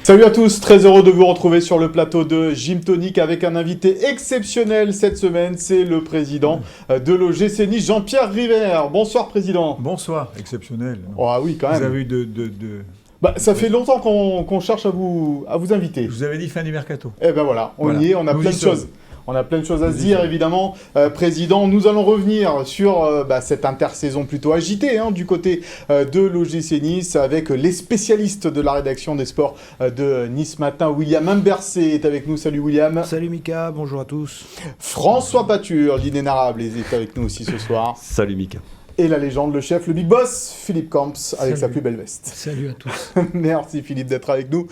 Salut à tous, très heureux de vous retrouver sur le plateau de Gym Tonic avec un invité exceptionnel cette semaine, c'est le président de l'OGC Nice, Jean-Pierre River. Bonsoir président. Bonsoir, exceptionnel. Oh, ah oui, quand même. Vous avez eu ça fait longtemps qu'on cherche à vous inviter. Je vous avais dit fin du mercato. Eh ben voilà, on y est, on a plein de choses. On a plein de choses à se dire, évidemment. Président, nous allons revenir sur cette intersaison plutôt agitée du côté de l'OGC Nice avec les spécialistes de la rédaction des sports de Nice Matin. William Imbercé est avec nous. Salut William. Salut Mika, bonjour à tous. François Pature, l'inénarrable, est avec nous aussi ce soir. Salut Mika. Et la légende, le chef, le big boss, Philippe Camps, avec sa plus belle veste. Salut à tous. Merci Philippe d'être avec nous.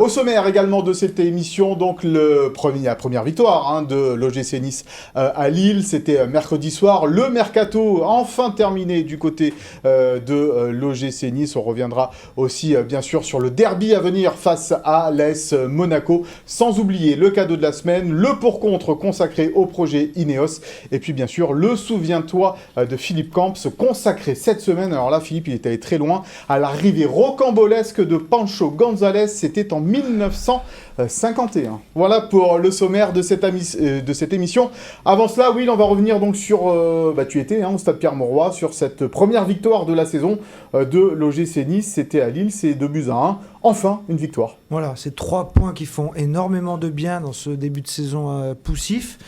Au sommaire également de cette émission, donc la première victoire de l'OGC Nice à Lille, c'était mercredi soir. Le mercato enfin terminé du côté de l'OGC Nice. On reviendra aussi bien sûr sur le derby à venir face à l'AS Monaco. Sans oublier le cadeau de la semaine, le pour-contre consacré au projet Ineos. Et puis bien sûr le souviens-toi de Philippe Camps, consacré cette semaine, alors là Philippe il est allé très loin, à l'arrivée rocambolesque de Pancho González, c'était en 1951. Voilà pour le sommaire de cette émission. Avant cela, Will, on va revenir donc sur, tu étais au Stade Pierre-Mauroy, sur cette première victoire de la saison de l'OGC Nice, c'était à Lille, c'est 2-1, enfin une victoire. Voilà, c'est 3 points qui font énormément de bien dans ce début de saison poussif.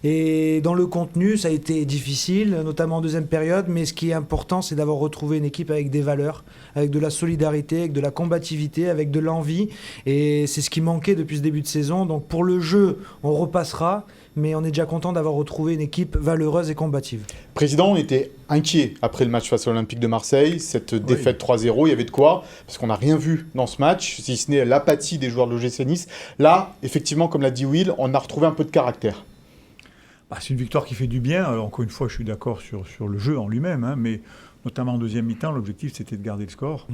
Et dans le contenu, ça a été difficile, notamment en deuxième période, mais ce qui est important, c'est d'avoir retrouvé une équipe avec des valeurs, avec de la solidarité, avec de la combativité, avec de l'envie. Et c'est ce qui manquait depuis ce début de saison. Donc pour le jeu, on repassera, mais on est déjà content d'avoir retrouvé une équipe valeureuse et combative. Président, on était inquiet après le match face à l'Olympique de Marseille, cette défaite 3-0, il y avait de quoi, parce qu'on n'a rien vu dans ce match, si ce n'est l'apathie des joueurs de l'OGC Nice. Là, effectivement, comme l'a dit Will, on a retrouvé un peu de caractère. C'est une victoire qui fait du bien. Alors, encore une fois, je suis d'accord sur le jeu en lui-même, mais notamment en deuxième mi-temps, l'objectif c'était de garder le score,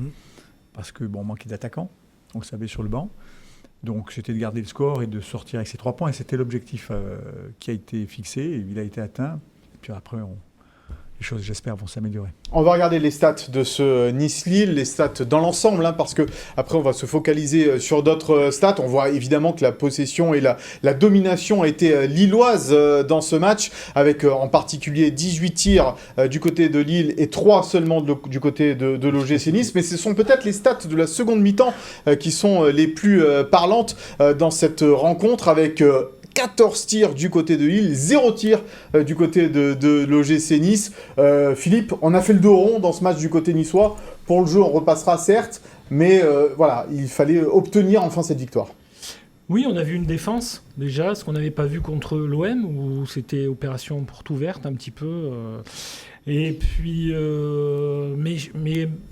parce que on manquait d'attaquants, on le savait sur le banc. Donc c'était de garder le score et de sortir avec ces 3 points. Et c'était l'objectif qui a été fixé, et il a été atteint. Et puis après, les choses, j'espère, vont s'améliorer. On va regarder les stats de ce Nice-Lille, les stats dans l'ensemble, parce que après on va se focaliser sur d'autres stats. On voit évidemment que la possession et la domination a été lilloise dans ce match, avec en particulier 18 tirs du côté de Lille et 3 seulement du côté de l'OGC Nice. Mais ce sont peut-être les stats de la seconde mi-temps qui sont les plus parlantes dans cette rencontre, avec 14 tirs du côté de Lille, 0 tirs du côté de l'OGC Nice. Philippe, on a fait le dos rond dans ce match du côté niçois. Pour le jeu, on repassera certes, mais il fallait obtenir enfin cette victoire. Oui, on a vu une défense, déjà, ce qu'on n'avait pas vu contre l'OM, où c'était opération porte ouverte un petit peu. Et puis, mais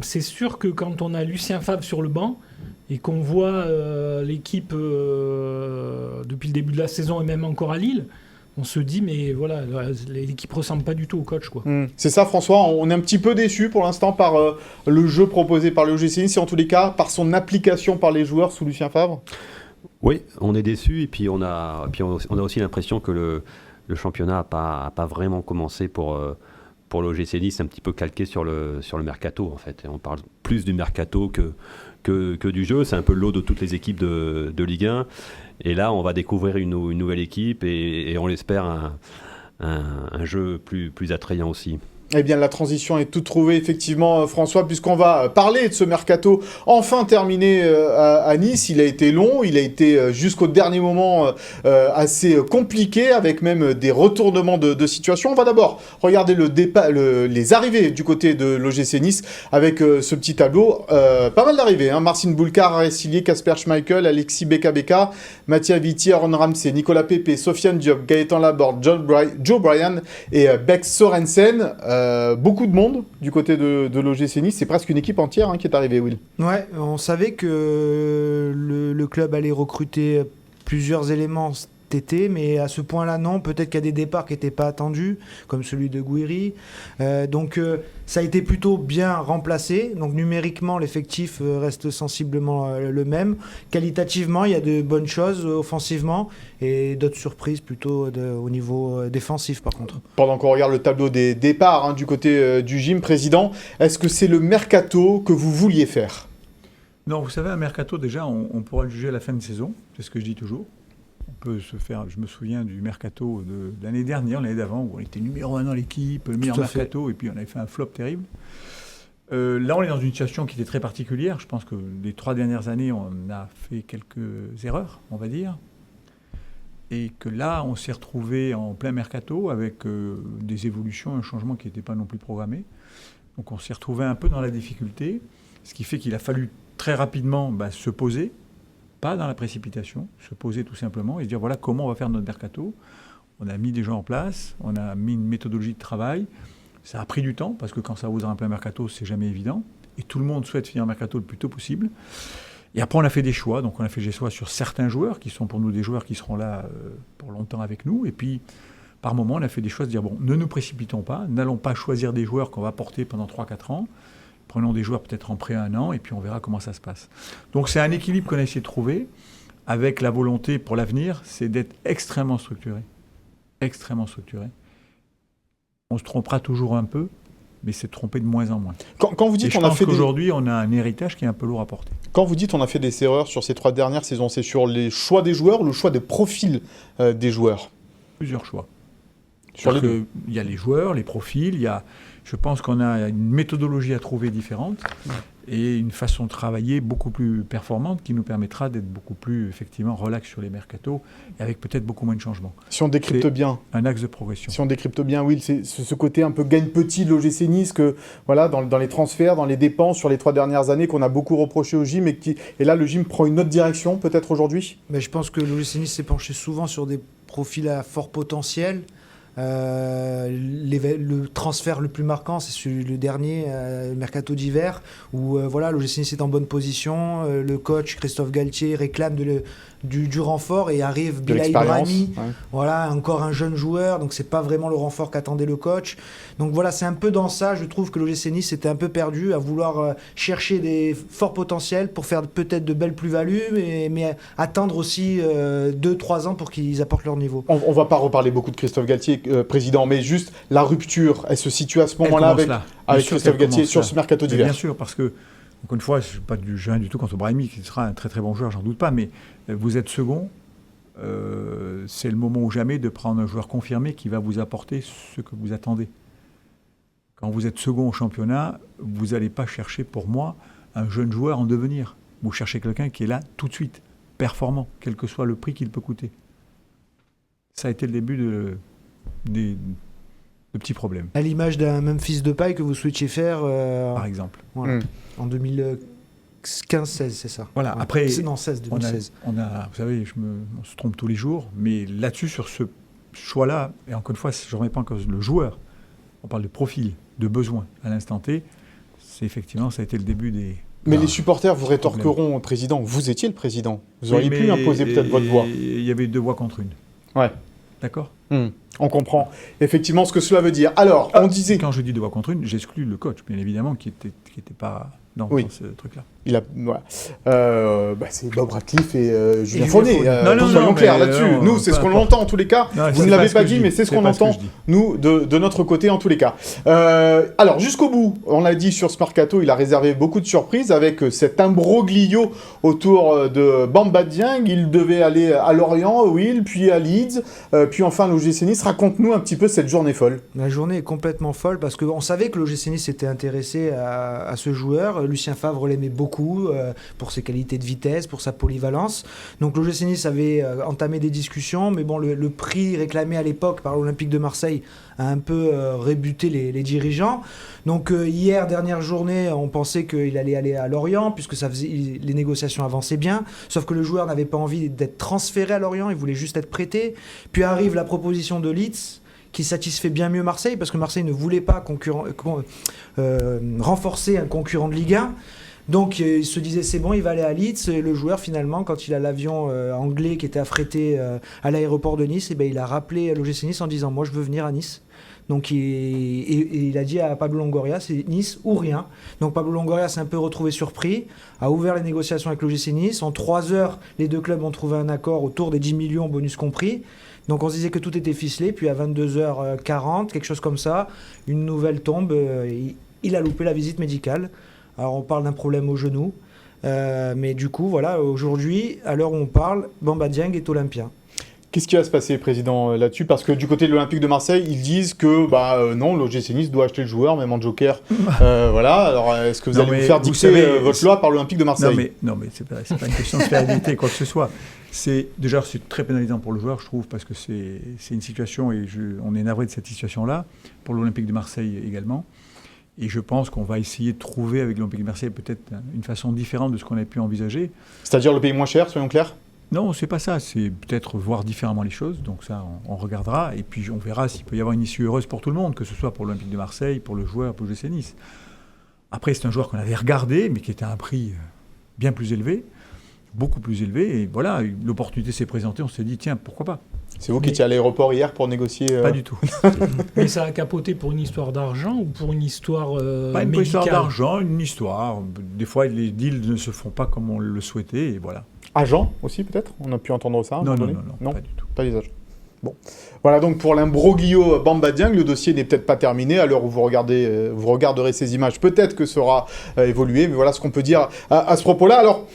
c'est sûr que quand on a Lucien Favre sur le banc, et qu'on voit l'équipe depuis le début de la saison et même encore à Lille, on se dit, mais voilà, l'équipe ne ressemble pas du tout au coach, quoi. C'est ça, François, on est un petit peu déçu pour l'instant par le jeu proposé par le OGC Nice, et en tous les cas, par son application par les joueurs sous Lucien Favre. Oui, on est déçu, et puis on a aussi l'impression que le championnat n'a pas vraiment commencé pour l'OGC Nice, c'est un petit peu calqué sur le mercato, en fait. Et on parle plus du mercato que du jeu. C'est un peu le lot de toutes les équipes de Ligue 1. Et là, on va découvrir une nouvelle équipe et on l'espère un jeu plus attrayant aussi. Eh bien, la transition est toute trouvée, effectivement, François, puisqu'on va parler de ce mercato enfin terminé à Nice. Il a été long, il a été jusqu'au dernier moment assez compliqué, avec même des retournements de situation. On va d'abord regarder les arrivées du côté de l'OGC Nice, avec ce petit tableau. Pas mal d'arrivées, Marcin Bulkar, Arès Sillier, Kasper Schmeichel, Alexis Beka, Mathia Vitti, Aaron Ramsey, Nicolas Pepe, Sofiane Diop, Gaëtan Laborde, Joe Bryan et Bex Sorensen. Beaucoup de monde du côté de l'OGC Nice. C'est presque une équipe entière qui est arrivée, Will. Ouais, on savait que le club allait recruter plusieurs éléments cet été, mais à ce point-là, non. Peut-être qu'il y a des départs qui n'étaient pas attendus, comme celui de Gouiri. Donc, ça a été plutôt bien remplacé. Donc, numériquement, l'effectif reste sensiblement le même. Qualitativement, il y a de bonnes choses offensivement et d'autres surprises plutôt au niveau défensif, par contre. Pendant qu'on regarde le tableau des départs du côté du gym, président, est-ce que c'est le mercato que vous vouliez faire ? Non, vous savez, un mercato, déjà, on pourra le juger à la fin de saison. C'est ce que je dis toujours. On peut se faire. Je me souviens du mercato de l'année dernière, l'année d'avant, où on était numéro 1 dans l'équipe, le meilleur mercato, et puis on avait fait un flop terrible. Là, on est dans une situation qui était très particulière. Je pense que les 3 dernières années, on a fait quelques erreurs, on va dire. Et que là, on s'est retrouvé en plein mercato avec des évolutions, un changement qui n'était pas non plus programmé. Donc on s'est retrouvé un peu dans la difficulté, ce qui fait qu'il a fallu très rapidement se poser, pas dans la précipitation, se poser tout simplement et se dire voilà comment on va faire notre mercato. On a mis des gens en place, on a mis une méthodologie de travail. Ça a pris du temps parce que quand ça vous un plein mercato, c'est jamais évident. Et tout le monde souhaite finir le mercato le plus tôt possible. Et après, on a fait des choix. Donc on a fait des choix sur certains joueurs qui sont pour nous des joueurs qui seront là pour longtemps avec nous. Et puis, par moment, on a fait des choix de dire bon, ne nous précipitons pas, n'allons pas choisir des joueurs qu'on va porter pendant 3-4 ans. Prenons des joueurs peut-être en prêt 1 an et puis on verra comment ça se passe. Donc c'est un équilibre qu'on a essayé de trouver avec la volonté pour l'avenir, c'est d'être extrêmement structuré. Extrêmement structuré. On se trompera toujours un peu, mais c'est tromper de moins en moins. Quand vous dites qu'on a fait qu'aujourd'hui, on a un héritage qui est un peu lourd à porter. Quand vous dites on a fait des erreurs sur ces 3 dernières saisons, c'est sur les choix des joueurs ou le choix des profils des joueurs? Plusieurs choix. Sur les deux. Il y a les joueurs, les profils, il y a... Je pense qu'on a une méthodologie à trouver différente et une façon de travailler beaucoup plus performante qui nous permettra d'être beaucoup plus effectivement relax sur les mercatos et avec peut-être beaucoup moins de changements. Si on décrypte bien, un axe de progression. Si on décrypte bien, Will, c'est ce côté un peu gagne petit de l'OGC Nice que voilà dans les transferts, dans les dépenses sur les 3 dernières années qu'on a beaucoup reproché au gym et là le gym prend une autre direction peut-être aujourd'hui. Mais je pense que l'OGC Nice s'est penché souvent sur des profils à fort potentiel. Le transfert le plus marquant, c'est le dernier, le mercato d'hiver, où l'OGC Nice est en bonne position. Le coach Christophe Galtier réclame du renfort et arrive Bilal Ibrahimi, encore un jeune joueur, donc c'est pas vraiment le renfort qu'attendait le coach. Donc voilà, c'est un peu dans ça, je trouve que l'OGC Nice était un peu perdu à vouloir chercher des forts potentiels pour faire peut-être de belles plus-values, mais attendre aussi 2-3 ans pour qu'ils apportent leur niveau. On va pas reparler beaucoup de Christophe Galtier, président, mais juste la rupture, elle se situe à ce moment-là avec Christophe Galtier sur ce mercato d'hiver. Bien sûr, parce que encore une fois, je ne suis pas du tout contre Brahimi, qui sera un très très bon joueur, j'en doute pas, mais vous êtes second, c'est le moment ou jamais de prendre un joueur confirmé qui va vous apporter ce que vous attendez. Quand vous êtes second au championnat, vous n'allez pas chercher, pour moi, un jeune joueur en devenir. Vous cherchez quelqu'un qui est là tout de suite, performant, quel que soit le prix qu'il peut coûter. Ça a été le début de petits problèmes. À l'image d'un Memphis Depay que vous souhaitiez faire... par exemple. Voilà. En 2015-16, c'est ça. Voilà, après... Non, 2016. Vous savez, on se trompe tous les jours, mais là-dessus, sur ce choix-là, et encore une fois, je ne remets pas en cause le joueur, on parle de profil, de besoin à l'instant T, c'est effectivement, ça a été le début des... Mais les supporters vous rétorqueront au président, vous étiez le président, vous auriez pu imposer peut-être votre voix. Il y avait 2 voix contre 1. Ouais. D'accord. On comprend effectivement ce que cela veut dire. Alors, on disait... Quand je dis 2 voix contre 1, j'exclus le coach, bien évidemment, qui était pas dans ce truc-là. C'est Bob Radcliffe et Julien Fournier. Soyons clairs là-dessus. Nous, c'est ce qu'on entend en tous les cas. Vous ne l'avez pas dit, mais c'est ce qu'on entend, nous, de notre côté en tous les cas. Alors, jusqu'au bout, on l'a dit sur ce mercato, il a réservé beaucoup de surprises avec cet imbroglio autour de Bamba Dieng. Il devait aller à Lorient, Will, puis à Leeds, puis enfin l'OGC Nice. Raconte-nous un petit peu cette journée folle. La journée est complètement folle parce qu'on savait que l'OGC Nice était intéressé à ce joueur. Lucien Favre l'aimait beaucoup pour ses qualités de vitesse, pour sa polyvalence. Donc l'OGC Nice avait entamé des discussions, mais bon, le prix réclamé à l'époque par l'Olympique de Marseille a un peu rebuté les dirigeants. Donc hier, dernière journée, on pensait qu'il allait aller à Lorient puisque les négociations avançaient bien, sauf que le joueur n'avait pas envie d'être transféré à Lorient, il voulait juste être prêté. Puis arrive la proposition de Leeds, qui satisfait bien mieux Marseille, parce que Marseille ne voulait pas renforcer un concurrent de Ligue 1. Donc il se disait c'est bon, il va aller à Leeds. Et le joueur finalement, quand il a l'avion anglais qui était affrété à l'aéroport de Nice, il a rappelé l'OGC Nice en disant moi je veux venir à Nice. Donc il a dit à Pablo Longoria c'est Nice ou rien. Donc Pablo Longoria s'est un peu retrouvé surpris, a ouvert les négociations avec l'OGC Nice. En 3 heures, les 2 clubs ont trouvé un accord autour des 10 millions bonus compris. Donc on se disait que tout était ficelé, puis à 22h40, quelque chose comme ça, une nouvelle tombe, il a loupé la visite médicale. Alors on parle d'un problème au genou, Mais du coup, voilà, aujourd'hui, à l'heure où on parle, Bamba Dieng est olympien. Qu'est-ce qui va se passer, Président, là-dessus? Parce que du côté de l'Olympique de Marseille, ils disent que non, l'OGC Nice doit acheter le joueur, même en joker. Voilà, alors est-ce que vous allez vous faire dicter votre loi par l'Olympique de Marseille? Non, mais c'est pas une question de faire éviter quoi que ce soit. C'est très pénalisant pour le joueur, je trouve, parce que c'est une situation, et on est navré de cette situation-là, pour l'Olympique de Marseille également. Et je pense qu'on va essayer de trouver avec l'Olympique de Marseille peut-être une façon différente de ce qu'on avait pu envisager. C'est-à-dire le payer moins cher, soyons clairs? Non, c'est pas ça. C'est peut-être voir différemment les choses. Donc ça, on regardera. Et puis on verra s'il peut y avoir une issue heureuse pour tout le monde, que ce soit pour l'Olympique de Marseille, pour le joueur, pour le l'OGC Nice. Après, c'est un joueur qu'on avait regardé, mais qui était à un prix bien plus élevé, beaucoup plus élevé. Et voilà, l'opportunité s'est présentée. On s'est dit, tiens, pourquoi pas? C'est vous qui étiez à l'aéroport hier pour négocier Pas du tout. Mais ça a capoté pour une histoire d'argent ou pour une histoire pas une médicale? histoire d'argent, une histoire. Des fois, les deals ne se font pas comme on le souhaitait, et voilà. Agent aussi, peut-être? On a pu entendre ça à un moment donné? Non, pas du tout. Pas des agents. Bon. Voilà donc pour l'imbroglio Bamba Dieng, le dossier n'est peut-être pas terminé. À l'heure où vous regarderez ces images, peut-être que ça aura évolué. Mais voilà ce qu'on peut dire à ce propos-là. Alors,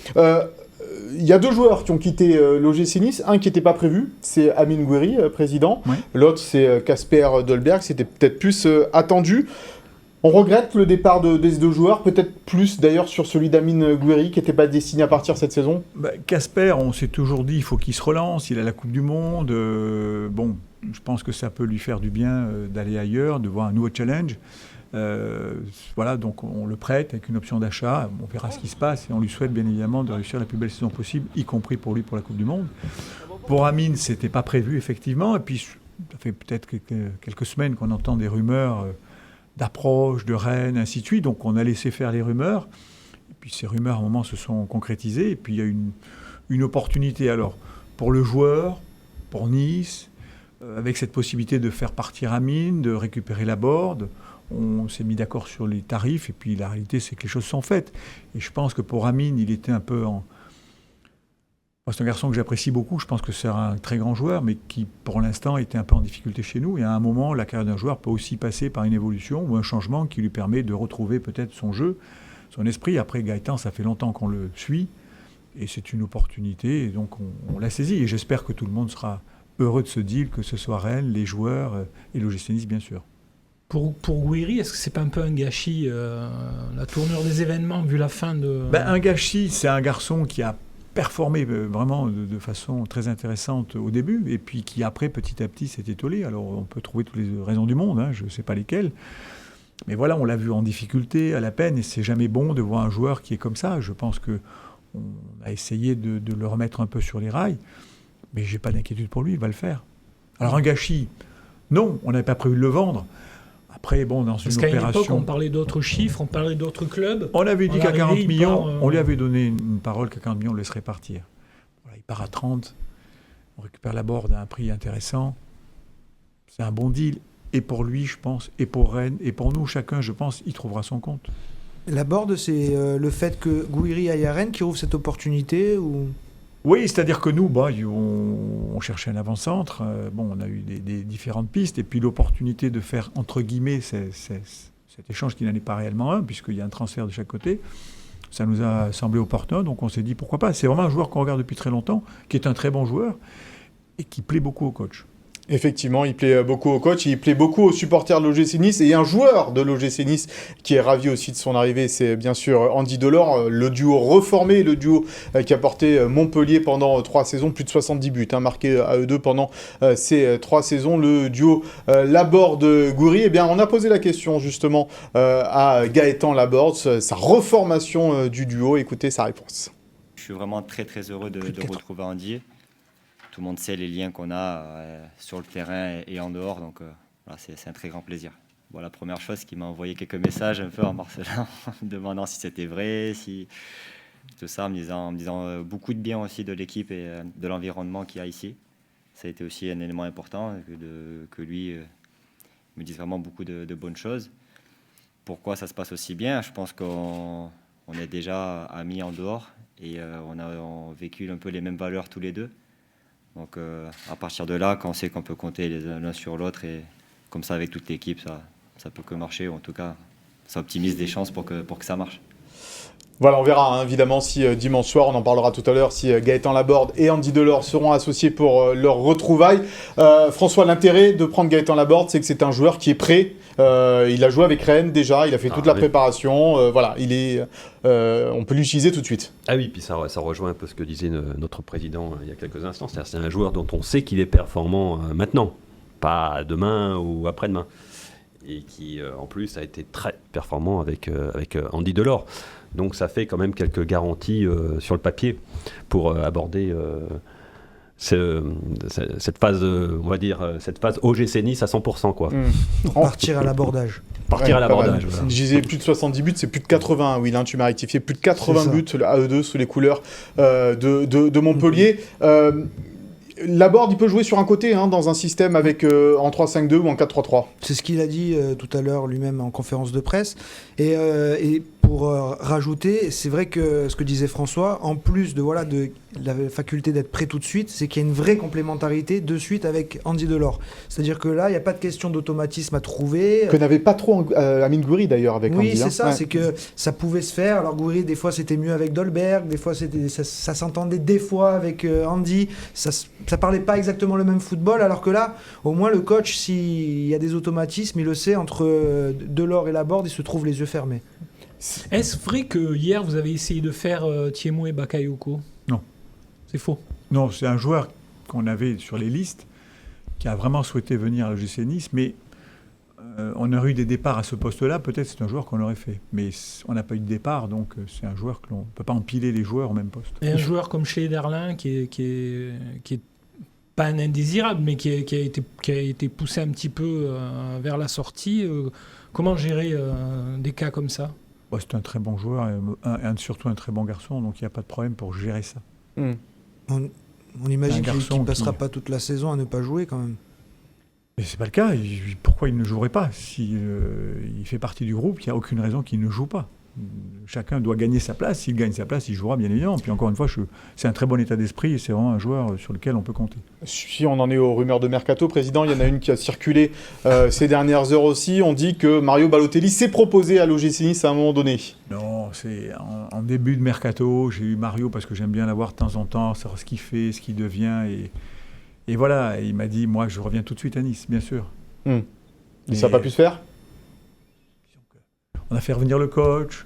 il y a 2 joueurs qui ont quitté l'OGC Nice. Un qui n'était pas prévu, c'est Amine Gouiri, président. Oui. L'autre, c'est Casper Dolberg. C'était peut-être plus attendu. On regrette le départ des 2 joueurs, peut-être plus d'ailleurs sur celui d'Amine Gouiri qui n'était pas destiné à partir cette saison. Casper, on s'est toujours dit il faut qu'il se relance, il a la Coupe du Monde. Bon, je pense que ça peut lui faire du bien d'aller ailleurs, de voir un nouveau challenge. Voilà, donc on le prête avec une option d'achat. On verra ce qui se passe et on lui souhaite bien évidemment de réussir la plus belle saison possible, y compris pour lui pour la Coupe du Monde. Pour Amine, c'était pas prévu effectivement. Et puis ça fait peut-être quelques semaines qu'on entend des rumeurs d'approche, de Rennes, ainsi de suite. Donc on a laissé faire les rumeurs. Et puis ces rumeurs, à un moment, se sont concrétisées. Et puis il y a une opportunité, alors, pour le joueur, pour Nice, avec cette possibilité de faire partir Amine, de récupérer la board. On s'est mis d'accord sur les tarifs. Et puis la réalité, c'est que les choses sont faites. Et je pense que pour Amine, il était un peu en... C'est un garçon que j'apprécie beaucoup, je pense que c'est un très grand joueur, mais qui, pour l'instant, était un peu en difficulté chez nous. Et à un moment, la carrière d'un joueur peut aussi passer par une évolution ou un changement qui lui permet de retrouver peut-être son jeu, son esprit. Après, Gaëtan, ça fait longtemps qu'on le suit, et c'est une opportunité, et donc on l'a saisi. Et j'espère que tout le monde sera heureux de ce deal, que ce soit Rennes, les joueurs et l'OGC Nice, bien sûr. Pour Gouiri, est-ce que c'est pas un peu un gâchis, la tournure des événements, vu la fin de... Un gâchis, c'est un garçon qui a performé vraiment de façon très intéressante au début, et puis qui après, petit à petit, s'est étoilé. Alors on peut trouver toutes les raisons du monde, je ne sais pas lesquelles, mais voilà, on l'a vu en difficulté, à la peine, et c'est jamais bon de voir un joueur qui est comme ça. Je pense qu'on a essayé de le remettre un peu sur les rails, mais j'ai pas d'inquiétude pour lui, il va le faire. Alors un gâchis, non, on n'avait pas prévu de le vendre. Après, bon, dans une opération... Parce qu'à une époque, on parlait d'autres chiffres, on parlait d'autres clubs. On avait dit qu'à 40 millions, on lui avait donné une parole qu'à 40 millions, on le laisserait partir. Voilà, il part à 30, on récupère la board à un prix intéressant. C'est un bon deal. Et pour lui, je pense, et pour Rennes, et pour nous, chacun, je pense, il trouvera son compte. La board, c'est le fait que Gouiri aille à Rennes qui ouvre cette opportunité ou... Oui, c'est-à-dire que nous, on cherchait un avant-centre. On a eu des différentes pistes. Et puis l'opportunité de faire, entre guillemets, cet échange qui n'en est pas réellement un, puisqu'il y a un transfert de chaque côté, ça nous a semblé opportun. Donc on s'est dit, pourquoi pas. C'est vraiment un joueur qu'on regarde depuis très longtemps, qui est un très bon joueur et qui plaît beaucoup au coach. Effectivement, il plaît beaucoup au coach, il plaît beaucoup aux supporters de l'OGC Nice, et un joueur de l'OGC Nice qui est ravi aussi de son arrivée, c'est bien sûr Andy Delors, le duo reformé, le duo qui a porté Montpellier pendant 3 saisons, plus de 70 buts marqués à eux deux pendant ces 3 saisons, le duo Laborde-Gouiri. Eh bien, on a posé la question justement à Gaëtan Laborde, sa reformation du duo, écoutez sa réponse. Je suis vraiment très très heureux de retrouver Andy. Tout le monde sait les liens qu'on a sur le terrain et en dehors, donc voilà, c'est un très grand plaisir. Bon, la première chose, c'est qu'il m'a envoyé quelques messages un peu en marcelant, me demandant si c'était vrai, si tout ça, en me disant beaucoup de bien aussi de l'équipe et de l'environnement qu'il y a ici. Ça a été aussi un élément important, que lui me dise vraiment beaucoup de bonnes choses. Pourquoi ça se passe aussi bien? Je pense qu'on est déjà amis en dehors et on a vécu un peu les mêmes valeurs tous les deux. Donc à partir de là, quand on sait qu'on peut compter l'un sur l'autre, et comme ça avec toute l'équipe, ça peut que marcher, ou en tout cas ça optimise des chances pour que ça marche. Voilà, on verra évidemment si dimanche soir, on en parlera tout à l'heure, si Gaëtan Laborde et Andy Delors seront associés pour leur retrouvaille. François, l'intérêt de prendre Gaëtan Laborde, c'est que c'est un joueur qui est prêt. Il a joué avec Rennes déjà, il a fait toute la préparation. Voilà, on peut l'utiliser tout de suite. Ah oui, puis ça rejoint un peu ce que disait notre président il y a quelques instants. C'est-à-dire c'est un joueur dont on sait qu'il est performant maintenant, pas demain ou après-demain. Et qui, en plus, a été très performant avec Andy Delors. Donc ça fait quand même quelques garanties sur le papier pour aborder cette phase, on va dire, cette phase OGC Nice à 100%, quoi. Partir à l'abordage. Partir à l'abordage. Voilà. Je disais plus de 70 buts, c'est plus de 80, Will, tu m'as rectifié. Plus de 80 buts à eux deux sous les couleurs de Montpellier. Laborde, il peut jouer sur un côté, dans un système avec en 3-5-2 ou en 4-3-3. C'est ce qu'il a dit tout à l'heure lui-même en conférence de presse. Et pour rajouter, c'est vrai que ce que disait François, en plus de la faculté d'être prêt tout de suite, c'est qu'il y a une vraie complémentarité de suite avec Andy Delors. C'est-à-dire que là, il n'y a pas de question d'automatisme à trouver. Que n'avait pas trop Amine Gouiri d'ailleurs avec Andy. Oui, c'est ça, c'est que ça pouvait se faire. Alors Gouiri, des fois c'était mieux avec Dolberg, des fois ça s'entendait des fois avec Andy. Ça parlait pas exactement le même football, alors que là, au moins le coach, s'il y a des automatismes, il le sait, entre Delors et Laborde, il se trouve les yeux fermés. Est-ce vrai que hier vous avez essayé de faire Thiemo et Bakayoko ? Non. C'est faux. Non, c'est un joueur qu'on avait sur les listes qui a vraiment souhaité venir à l'OGC Nice, mais on aurait eu des départs à ce poste-là, peut-être c'est un joueur qu'on aurait fait. Mais on n'a pas eu de départ, donc c'est un joueur que l'on ne peut pas empiler les joueurs au même poste. Et un joueur comme Schneiderlin qui est pas un indésirable, mais qui a été poussé un petit peu vers la sortie. Comment gérer des cas comme ça ? C'est un très bon joueur, et surtout un très bon garçon, donc il n'y a pas de problème pour gérer ça. On imagine qu'il ne passera pas toute la saison à ne pas jouer quand même. Mais c'est pas le cas. Pourquoi il ne jouerait pas ? Si il fait partie du groupe, il n'y a aucune raison qu'il ne joue pas. Chacun doit gagner sa place. S'il gagne sa place, il jouera bien évidemment. Puis encore une fois, c'est un très bon état d'esprit et c'est vraiment un joueur sur lequel on peut compter. Si on en est aux rumeurs de Mercato, Président, il y en a une qui a circulé ces dernières heures aussi. On dit que Mario Balotelli s'est proposé à l'OGC Nice à un moment donné. Non, c'est en début de Mercato. J'ai eu Mario parce que j'aime bien l'avoir de temps en temps, savoir ce qu'il fait, ce qu'il devient. Et voilà, il m'a dit, moi je reviens tout de suite à Nice, bien sûr. Et ça n'a pas pu se faire ? On a fait revenir le coach.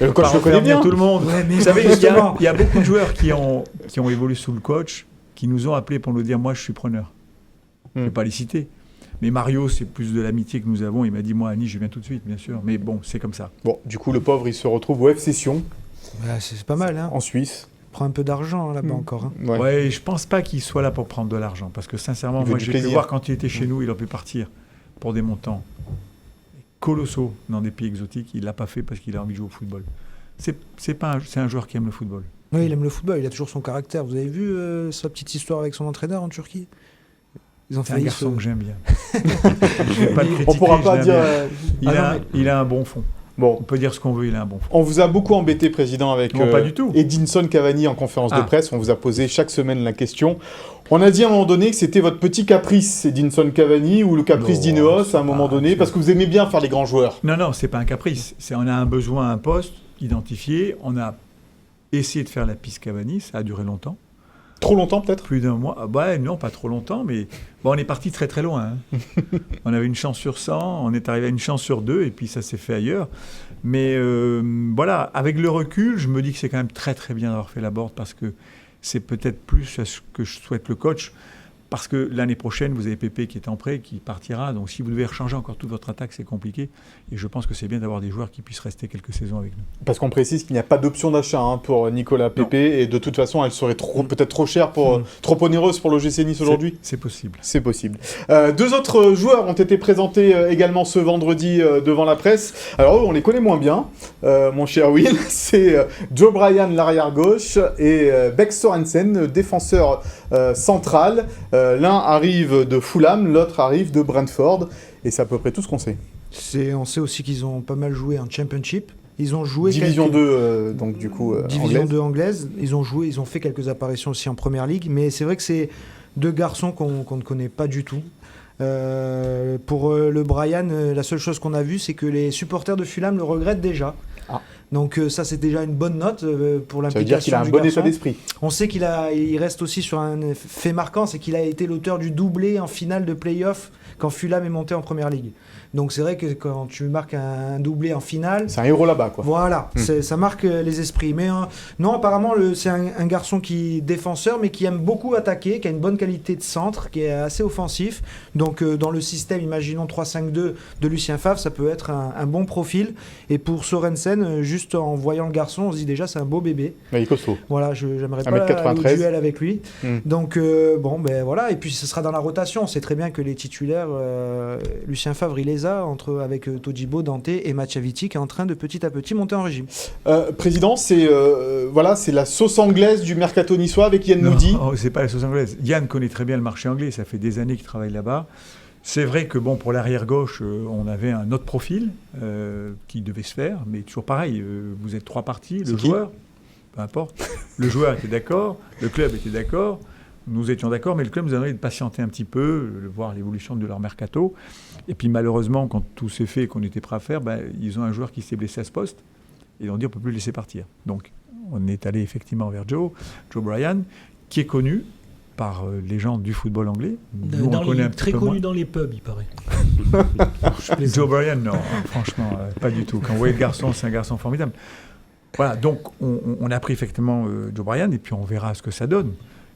Et le coach le connaît bien. Tout le monde. Ouais, mais vous savez, il y a beaucoup de joueurs qui ont évolué sous le coach, qui nous ont appelés pour nous dire, moi je suis preneur. Je ne vais pas les citer. Mais Mario, c'est plus de l'amitié que nous avons. Il m'a dit, moi à Nice, je viens tout de suite, bien sûr. Mais bon, c'est comme ça. Bon, du coup, le pauvre, il se retrouve au FC Sion. C'est pas mal, en Suisse. Prend un peu d'argent là-bas encore. Ouais, je pense pas qu'il soit là pour prendre de l'argent. Parce que sincèrement, moi j'ai pu voir quand il était chez nous, il aurait pu partir pour des montants colossaux dans des pays exotiques. Il l'a pas fait parce qu'il a envie de jouer au football. C'est un joueur qui aime le football. Oui, il aime le football, il a toujours son caractère. Vous avez vu sa petite histoire avec son entraîneur en Turquie ? C'est un garçon que j'aime bien. On pourra pas dire... Il a un bon fond. Bon. On peut dire ce qu'on veut, il a un bon fond. On vous a beaucoup embêté, Président, avec pas du tout. Edinson Cavani en conférence de presse. On vous a posé chaque semaine la question. On a dit à un moment donné que c'était votre petit caprice, Edinson Cavani, ou le caprice d'Ineos à un moment donné, parce que vous aimez bien faire les grands joueurs. Non, c'est pas un caprice. On a un besoin, un poste identifié. On a essayé de faire la piste Cavani, ça a duré longtemps. Trop longtemps, peut-être ? Plus d'un mois. Non, pas trop longtemps, mais bon, on est parti très très loin. On avait une chance sur 100, on est arrivé à une chance sur 2, et puis ça s'est fait ailleurs. Mais voilà, avec le recul, je me dis que c'est quand même très très bien d'avoir fait Laborde, parce que c'est peut-être plus à ce que je souhaite le coach. Parce que l'année prochaine, vous avez Pépé qui est en prêt, qui partira. Donc si vous devez rechanger encore toute votre attaque, c'est compliqué. Et je pense que c'est bien d'avoir des joueurs qui puissent rester quelques saisons avec nous. Parce qu'on précise qu'il n'y a pas d'option d'achat pour Nicolas Pépé. Non. Et de toute façon, elle serait peut-être trop chère, trop onéreuse pour l'OGC Nice aujourd'hui. C'est possible. C'est possible. Deux autres joueurs ont été présentés également ce vendredi devant la presse. Alors eux, on les connaît moins bien, mon cher Will. C'est Joe Bryan, l'arrière-gauche, et Beck Sorensen, défenseur central. L'un arrive de Fulham, l'autre arrive de Brentford, et c'est à peu près tout ce qu'on sait. On sait aussi qu'ils ont pas mal joué en Championship. Ils ont joué Division 2, donc du coup Division 2 anglaise. Ils ont fait quelques apparitions aussi en Première Ligue, mais c'est vrai que c'est deux garçons qu'on ne connaît pas du tout. Pour le Bryan, la seule chose qu'on a vue, c'est que les supporters de Fulham le regrettent déjà. Donc ça, c'est déjà une bonne note pour l'implication. Ça veut dire qu'il a un du bon garçon. état d'esprit. On sait il reste aussi sur un fait marquant, c'est qu'il a été l'auteur du doublé en finale de play-off quand Fulham est monté en première ligue. Donc c'est vrai que quand tu marques un doublé en finale, C'est un héros là-bas, quoi. voilà, ça marque les esprits. Mais non, apparemment, c'est un garçon qui est défenseur, mais qui aime beaucoup attaquer, qui a une bonne qualité de centre, qui est assez offensif. Donc dans le système, imaginons 3-5-2 de Lucien Favre, ça peut être un bon profil. Et pour Sorensen, juste en voyant le garçon, on se dit déjà c'est un beau bébé. Mais il est costaud. Voilà, j'aimerais 1m93. pas aller au duel avec lui. Mm. Donc bon, ben voilà. Et puis ce sera dans la rotation. On sait très bien que les titulaires, Lucien Favre, il les a avec Todibo, Dante et Machaviti, qui est en train de petit à petit monter en régime. Président, c'est la sauce anglaise du mercato niçois avec Yann Moody. Non, c'est pas la sauce anglaise. Yann connaît très bien le marché anglais, ça fait des années qu'il travaille là-bas. C'est vrai que bon, pour l'arrière-gauche, on avait un autre profil qui devait se faire, mais toujours pareil, vous êtes 3 parties, le joueur, peu importe, le joueur était d'accord, le club était d'accord, nous étions d'accord, mais le club nous a demandé de patienter un petit peu, voir l'évolution de leur mercato. Et puis malheureusement, quand tout s'est fait et qu'on était prêt à faire, ils ont un joueur qui s'est blessé à ce poste, et ils ont dit on ne peut plus le laisser partir. Donc on est allé effectivement vers Joe Bryan, qui est connu par les gens du football anglais. Nous, on connaît un petit très peu connu moins. dans les pubs, il paraît. Joe Bryan, non, franchement, pas du tout. Quand vous voyez le garçon, c'est un garçon formidable. Voilà, donc on a pris effectivement Joe Bryan, et puis on verra ce que ça donne.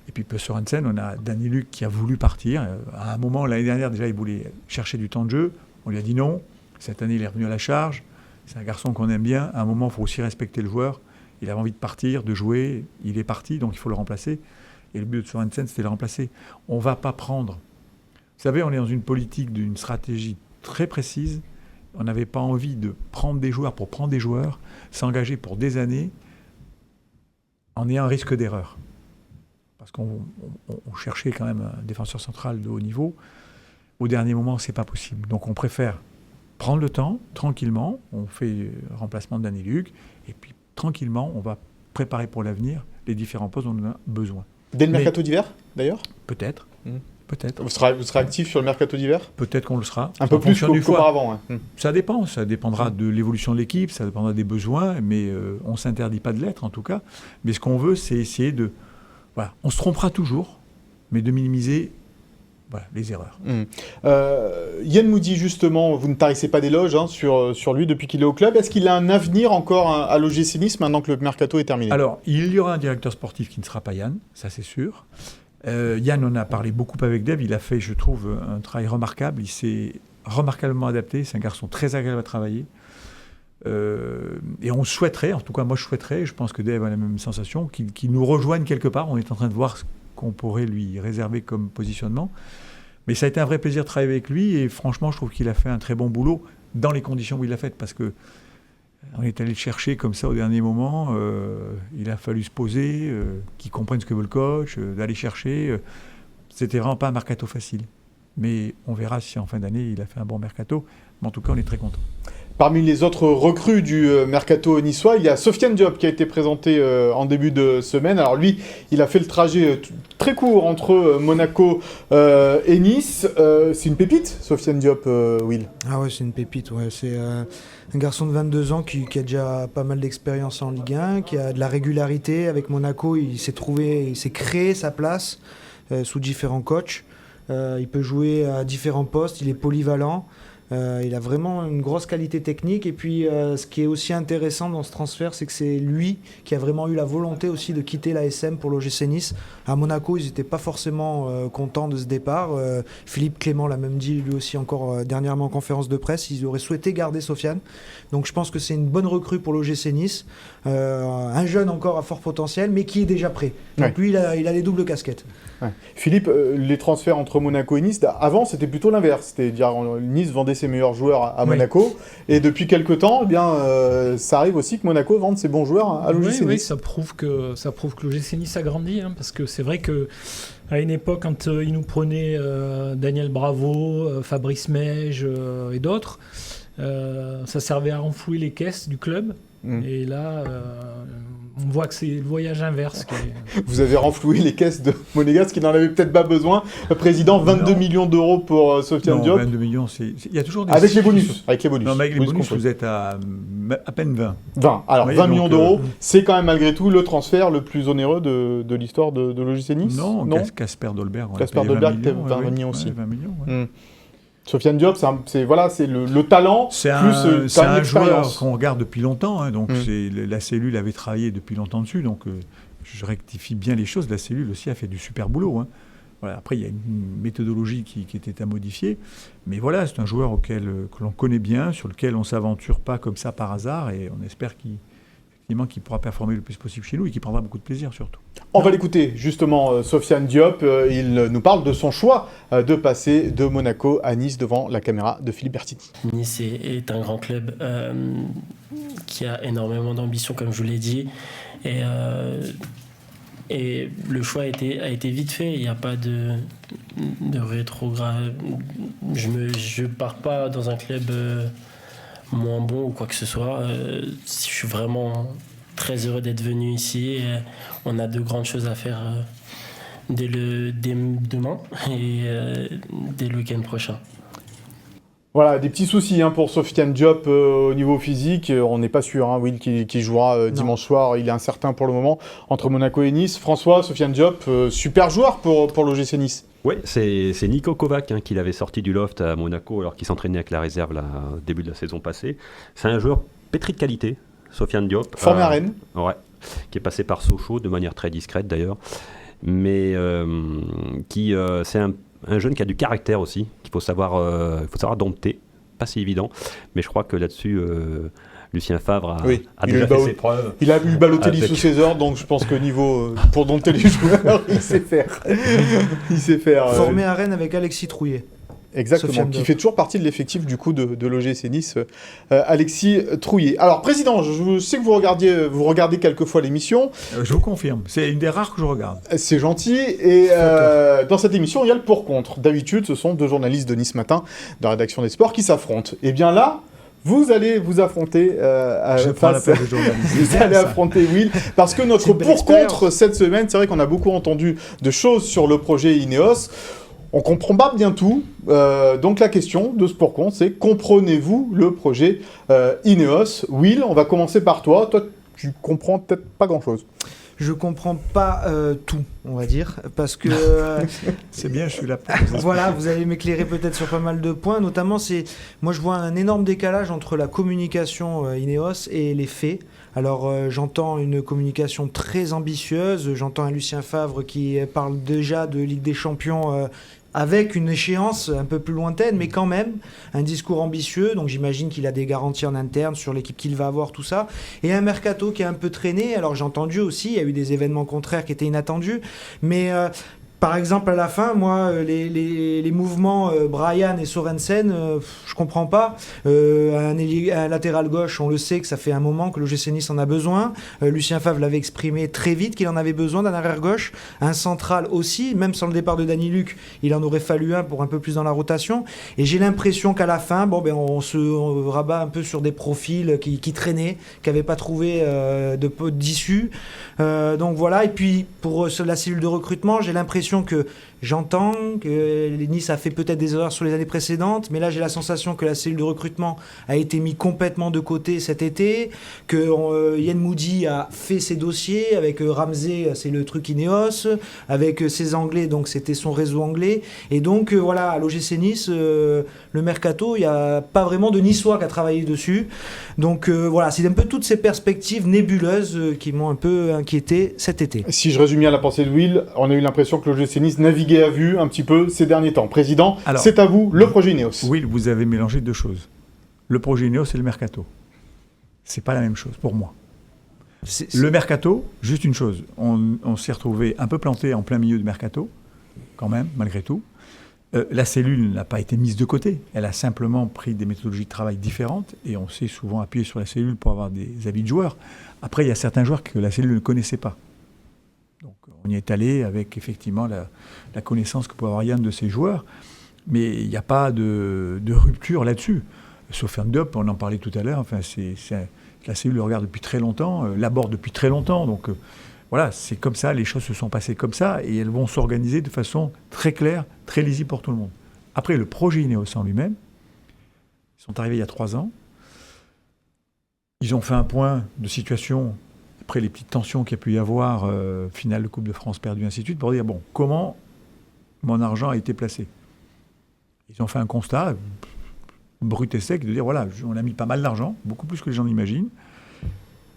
Et puis Sorensen, on a Danny Luc qui a voulu partir. À un moment, l'année dernière, déjà, il voulait chercher du temps de jeu. On lui a dit non. Cette année, il est revenu à la charge. C'est un garçon qu'on aime bien. À un moment, il faut aussi respecter le joueur. Il avait envie de partir, de jouer. Il est parti, donc il faut le remplacer. Et le but de Sorensen, c'était de le remplacer. On ne va pas prendre... Vous savez, on est dans une politique d'une stratégie très précise. On n'avait pas envie de prendre des joueurs pour prendre des joueurs, s'engager pour des années en ayant un risque d'erreur. Parce qu'on cherchait quand même un défenseur central de haut niveau. Au dernier moment, ce n'est pas possible. Donc on préfère prendre le temps, tranquillement. On fait le remplacement de Danny Luc. Et puis tranquillement, on va préparer pour l'avenir les différents postes dont on a besoin. Dès le mercato d'hiver, d'ailleurs. Peut-être. Peut-être. Vous serez actif sur le mercato d'hiver. Peut-être qu'on le sera. Un peu plus qu'auparavant. Hein. Ça dépend. Ça dépendra de l'évolution de l'équipe, ça dépendra des besoins, mais on ne s'interdit pas de l'être en tout cas. Mais ce qu'on veut, c'est essayer de... Voilà. On se trompera toujours, mais de minimiser les erreurs. Yann Moody, justement, vous ne tarissez pas d'éloges sur lui depuis qu'il est au club. Est-ce qu'il a un avenir encore à l'OGC Nice maintenant que le mercato est terminé ? Alors, il y aura un directeur sportif qui ne sera pas Yann, ça c'est sûr. Yann, on a parlé beaucoup avec Dave. Il a fait, je trouve, un travail remarquable. Il s'est remarquablement adapté. C'est un garçon très agréable à travailler. Et on souhaiterait, en tout cas moi je souhaiterais, je pense que Dave a la même sensation, qu'il nous rejoigne quelque part. On est en train de voir ce qu'on pourrait lui réserver comme positionnement. Mais ça a été un vrai plaisir de travailler avec lui et franchement je trouve qu'il a fait un très bon boulot dans les conditions où il l'a fait, parce que on est allé le chercher comme ça au dernier moment. Il a fallu se poser, qu'il comprenne ce que veut le coach, d'aller chercher. C'était vraiment pas un mercato facile. Mais on verra si en fin d'année il a fait un bon mercato. Mais en tout cas on est très contents. Parmi les autres recrues du mercato niçois, il y a Sofiane Diop qui a été présenté en début de semaine. Alors lui, il a fait le trajet très court entre Monaco et Nice. C'est une pépite, Sofiane Diop, Will. Ah ouais, c'est une pépite. Ouais. C'est un garçon de 22 ans qui a déjà pas mal d'expérience en Ligue 1, qui a de la régularité. Avec Monaco, il s'est créé sa place sous différents coachs. Il peut jouer à différents postes, il est polyvalent. Il a vraiment une grosse qualité technique et puis ce qui est aussi intéressant dans ce transfert, c'est que c'est lui qui a vraiment eu la volonté aussi de quitter l'ASM pour l'OGC Nice. À Monaco, ils n'étaient pas forcément contents de ce départ. Philippe Clément l'a même dit lui aussi encore dernièrement en conférence de presse, ils auraient souhaité garder Sofiane. Donc je pense que c'est une bonne recrue pour l'OGC Nice, un jeune encore à fort potentiel mais qui est déjà prêt. Donc lui, il a les doubles casquettes. Ouais. Philippe, les transferts entre Monaco et Nice, avant c'était plutôt l'inverse, c'est-à-dire Nice vendait ses meilleurs joueurs à Monaco, et depuis quelques temps, eh bien, ça arrive aussi que Monaco vende ses bons joueurs à l'OGC Nice. Oui, ça prouve que l'OGC Nice a grandi, parce que c'est vrai que à une époque, quand ils nous prenaient Daniel Bravo, Fabrice Meige et d'autres, ça servait à renflouer les caisses du club. Et là, on voit que c'est le voyage inverse. Vous avez renfloué les caisses de Monégasque qui n'en avait peut-être pas besoin. Président, 22 millions d'euros pour Sofiane Diop. 22 millions, il y a toujours des... Avec les bonus. Avec les bonus. Non, mais avec les bonus, vous êtes à à peine 20. 20. Alors, Oui, 20 donc, millions d'euros, c'est quand même malgré tout le transfert le plus onéreux de l'histoire de l'OGC Nice. Non, Casper Dolberg. Casper Dolberg, 20 millions aussi. 20 millions, Sofiane Diop, c'est le talent c'est plus un joueur expérience. qu'on regarde depuis longtemps. Hein, donc la cellule avait travaillé depuis longtemps dessus. Donc je rectifie bien les choses. La cellule aussi a fait du super boulot. Hein. Voilà, après, il y a une méthodologie qui était à modifier. Mais voilà, c'est un joueur que l'on connaît bien, sur lequel on ne s'aventure pas comme ça par hasard. Et on espère qu'il pourra performer le plus possible chez nous et qu'il prendra beaucoup de plaisir surtout. On va l'écouter justement, Sofiane Diop. Il nous parle de son choix de passer de Monaco à Nice devant la caméra de Philippe Bertini. Nice est un grand club qui a énormément d'ambition, comme je vous l'ai dit. Et le choix a été vite fait. Il n'y a pas de rétrograde. Je pars pas dans un club moins bon ou quoi que ce soit. Je suis vraiment très heureux d'être venu ici. On a de grandes choses à faire dès demain et dès le week-end prochain. Voilà, des petits soucis pour Sofiane Diop au niveau physique. On n'est pas sûr, Will, qui jouera dimanche soir. Il est incertain pour le moment entre Monaco et Nice. François, Sofiane Diop, super joueur pour l'OGC Nice. Oui, c'est Nico Kovac qui l'avait sorti du loft à Monaco alors qu'il s'entraînait avec la réserve au début de la saison passée. C'est un joueur pétri de qualité, Sofiane Diop. Formé à Rennes. Ouais, qui est passé par Sochaux de manière très discrète d'ailleurs. Mais c'est un jeune qui a du caractère aussi, qu'il faut savoir dompter. Pas si évident, mais je crois que là-dessus, Lucien Favre a déjà fait ses preuves. Il a eu Balotelli sous ses ordres, donc je pense que niveau pour dompter les joueurs, il sait faire. Formé à Rennes avec Alexis Trouillet. Exactement, qui fait toujours partie de l'effectif du coup de l'OGC Nice, Alexis Trouillet. Alors, Président, je sais que vous regardez quelquefois l'émission. Je vous confirme, c'est une des rares que je regarde. C'est gentil, et dans cette émission, il y a le pour-contre. D'habitude, ce sont deux journalistes de Nice Matin, de la rédaction des sports, qui s'affrontent. Et bien là, vous allez vous affronter vous allez affronter Will, parce que notre pour-contre cette semaine, c'est vrai qu'on a beaucoup entendu de choses sur le projet Ineos. On comprend pas bien tout, donc la question de ce pour-contre, c'est comprenez-vous le projet Ineos? Will, on va commencer par toi. Toi, tu comprends peut-être pas grand-chose. Je comprends pas tout, on va dire, parce que... c'est bien, je suis là pour voilà, vous allez m'éclairer peut-être sur pas mal de points, notamment moi je vois un énorme décalage entre la communication Ineos et les faits. Alors j'entends une communication très ambitieuse, j'entends un Lucien Favre qui parle déjà de Ligue des Champions avec une échéance un peu plus lointaine, mais quand même un discours ambitieux. Donc j'imagine qu'il a des garanties en interne sur l'équipe qu'il va avoir, tout ça. Et un mercato qui est un peu traîné. Alors j'ai entendu aussi, il y a eu des événements contraires qui étaient inattendus, mais... par exemple, à la fin, moi, les mouvements Brian et Sorensen, je comprends pas. Un latéral gauche, on le sait que ça fait un moment que l'OGC Nice en a besoin. Lucien Favre l'avait exprimé très vite qu'il en avait besoin d'un arrière gauche. Un central aussi, même sans le départ de Dany Luc, il en aurait fallu un pour un peu plus dans la rotation. Et j'ai l'impression qu'à la fin, on se rabat un peu sur des profils qui traînaient, qui n'avaient pas trouvé d'issue. Donc voilà. Et puis, pour la cellule de recrutement, j'ai l'impression que j'entends que Nice a fait peut-être des erreurs sur les années précédentes, mais là j'ai la sensation que la cellule de recrutement a été mise complètement de côté cet été, que Yann Moody a fait ses dossiers, avec Ramsey, c'est le truc Ineos, avec ses Anglais, donc c'était son réseau anglais, et donc voilà, à l'OGC Nice, le mercato, il n'y a pas vraiment de Niçois qui a travaillé dessus, donc voilà, c'est un peu toutes ces perspectives nébuleuses qui m'ont un peu inquiété cet été. Si je résume bien la pensée de Will, on a eu l'impression que l'OGC Nice naviguait à vue un petit peu ces derniers temps. Président, alors, c'est à vous, le projet Ineos. Oui, vous avez mélangé deux choses. Le projet Ineos et le mercato. C'est pas la même chose pour moi. Le mercato, juste une chose, on s'est retrouvé un peu planté en plein milieu de mercato, quand même, malgré tout. La cellule n'a pas été mise de côté. Elle a simplement pris des méthodologies de travail différentes et on s'est souvent appuyé sur la cellule pour avoir des avis de joueurs. Après, il y a certains joueurs que la cellule ne connaissait pas. Donc, on y est allé avec effectivement la connaissance que peut avoir Yann de ses joueurs, mais il n'y a pas de rupture là-dessus. Sofiane Diop, on en parlait tout à l'heure, enfin, la cellule le regarde depuis très longtemps, l'aborde depuis très longtemps, donc voilà, c'est comme ça, les choses se sont passées comme ça, et elles vont s'organiser de façon très claire, très lisible pour tout le monde. Après, le projet Ineos en lui-même, ils sont arrivés il y a 3 ans, Ils ont fait un point de situation, après les petites tensions qu'il y a pu y avoir, finale de Coupe de France perdue, ainsi de suite, pour dire, bon, comment mon argent a été placé. Ils ont fait un constat brut et sec de dire, voilà, on a mis pas mal d'argent, beaucoup plus que les gens n'imaginent,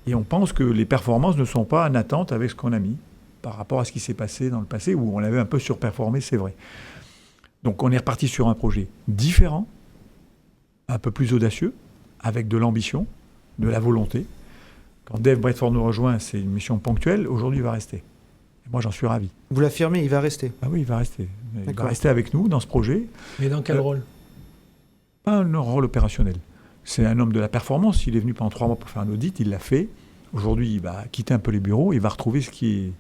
et on pense que les performances ne sont pas en attente avec ce qu'on a mis, par rapport à ce qui s'est passé dans le passé, où on avait un peu surperformé, c'est vrai. Donc on est reparti sur un projet différent, un peu plus audacieux, avec de l'ambition, de la volonté. Quand Dave Bradford nous rejoint, c'est une mission ponctuelle. Aujourd'hui, il va rester. Et moi, j'en suis ravi. Vous l'affirmez, il va rester. Ah oui, il va rester. Il D'accord. va rester avec nous dans ce projet. Mais dans quel rôle? Pas un rôle opérationnel. C'est un homme de la performance. Il est venu pendant 3 mois pour faire un audit. Il l'a fait. Aujourd'hui, il va quitter un peu les bureaux. Il va retrouver ce qui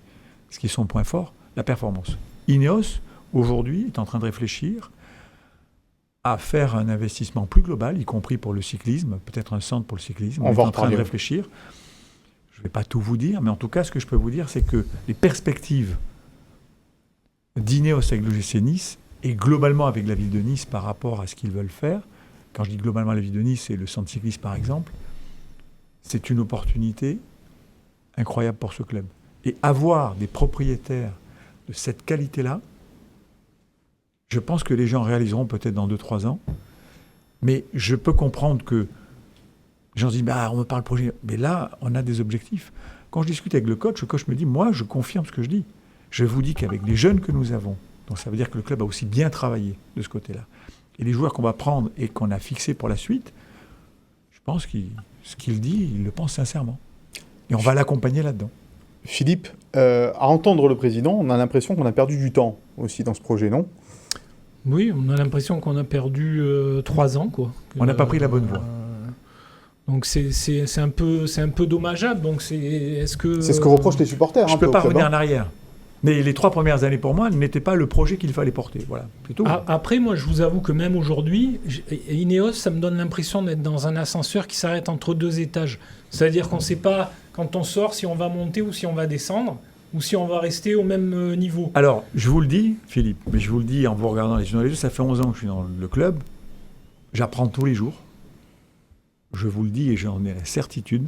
est son point fort, la performance. Ineos, aujourd'hui, est en train de réfléchir à faire un investissement plus global, y compris pour le cyclisme, peut-être un centre pour le cyclisme. On est en train de réfléchir. Je ne vais pas tout vous dire, mais en tout cas, ce que je peux vous dire, c'est que les perspectives d'Ineos avec l'OGC Nice et globalement avec la ville de Nice par rapport à ce qu'ils veulent faire, quand je dis globalement la ville de Nice, c'est le centre cycliste par exemple, c'est une opportunité incroyable pour ce club. Et avoir des propriétaires de cette qualité-là, je pense que les gens réaliseront peut-être dans 2-3 ans, mais je peux comprendre que les gens se disent, on me parle projet, mais là, on a des objectifs. Quand je discute avec le coach me dit, moi, je confirme ce que je dis. Je vous dis qu'avec les jeunes que nous avons, donc ça veut dire que le club a aussi bien travaillé de ce côté-là, et les joueurs qu'on va prendre et qu'on a fixés pour la suite, je pense que ce qu'il dit, il le pense sincèrement. Et on va l'accompagner là-dedans. Philippe, à entendre le président, on a l'impression qu'on a perdu du temps aussi dans ce projet, non ? Oui, on a l'impression qu'on a perdu 3 ans, quoi. On n'a pas pris la bonne voie. Donc c'est un peu dommageable. Donc est-ce que c'est ce que reprochent les supporters. Je ne peux pas revenir en arrière. Mais les 3 premières années pour moi n'étaient pas le projet qu'il fallait porter. Voilà, c'est tout. Après, moi, je vous avoue que même aujourd'hui, Ineos, ça me donne l'impression d'être dans un ascenseur qui s'arrête entre 2 étages. C'est-à-dire qu'on ne sait pas quand on sort si on va monter ou si on va descendre, ou si on va rester au même niveau. Alors, je vous le dis, Philippe, mais je vous le dis en vous regardant les yeux dans les yeux, ça fait 11 ans que je suis dans le club. J'apprends tous les jours. Je vous le dis et j'en ai la certitude.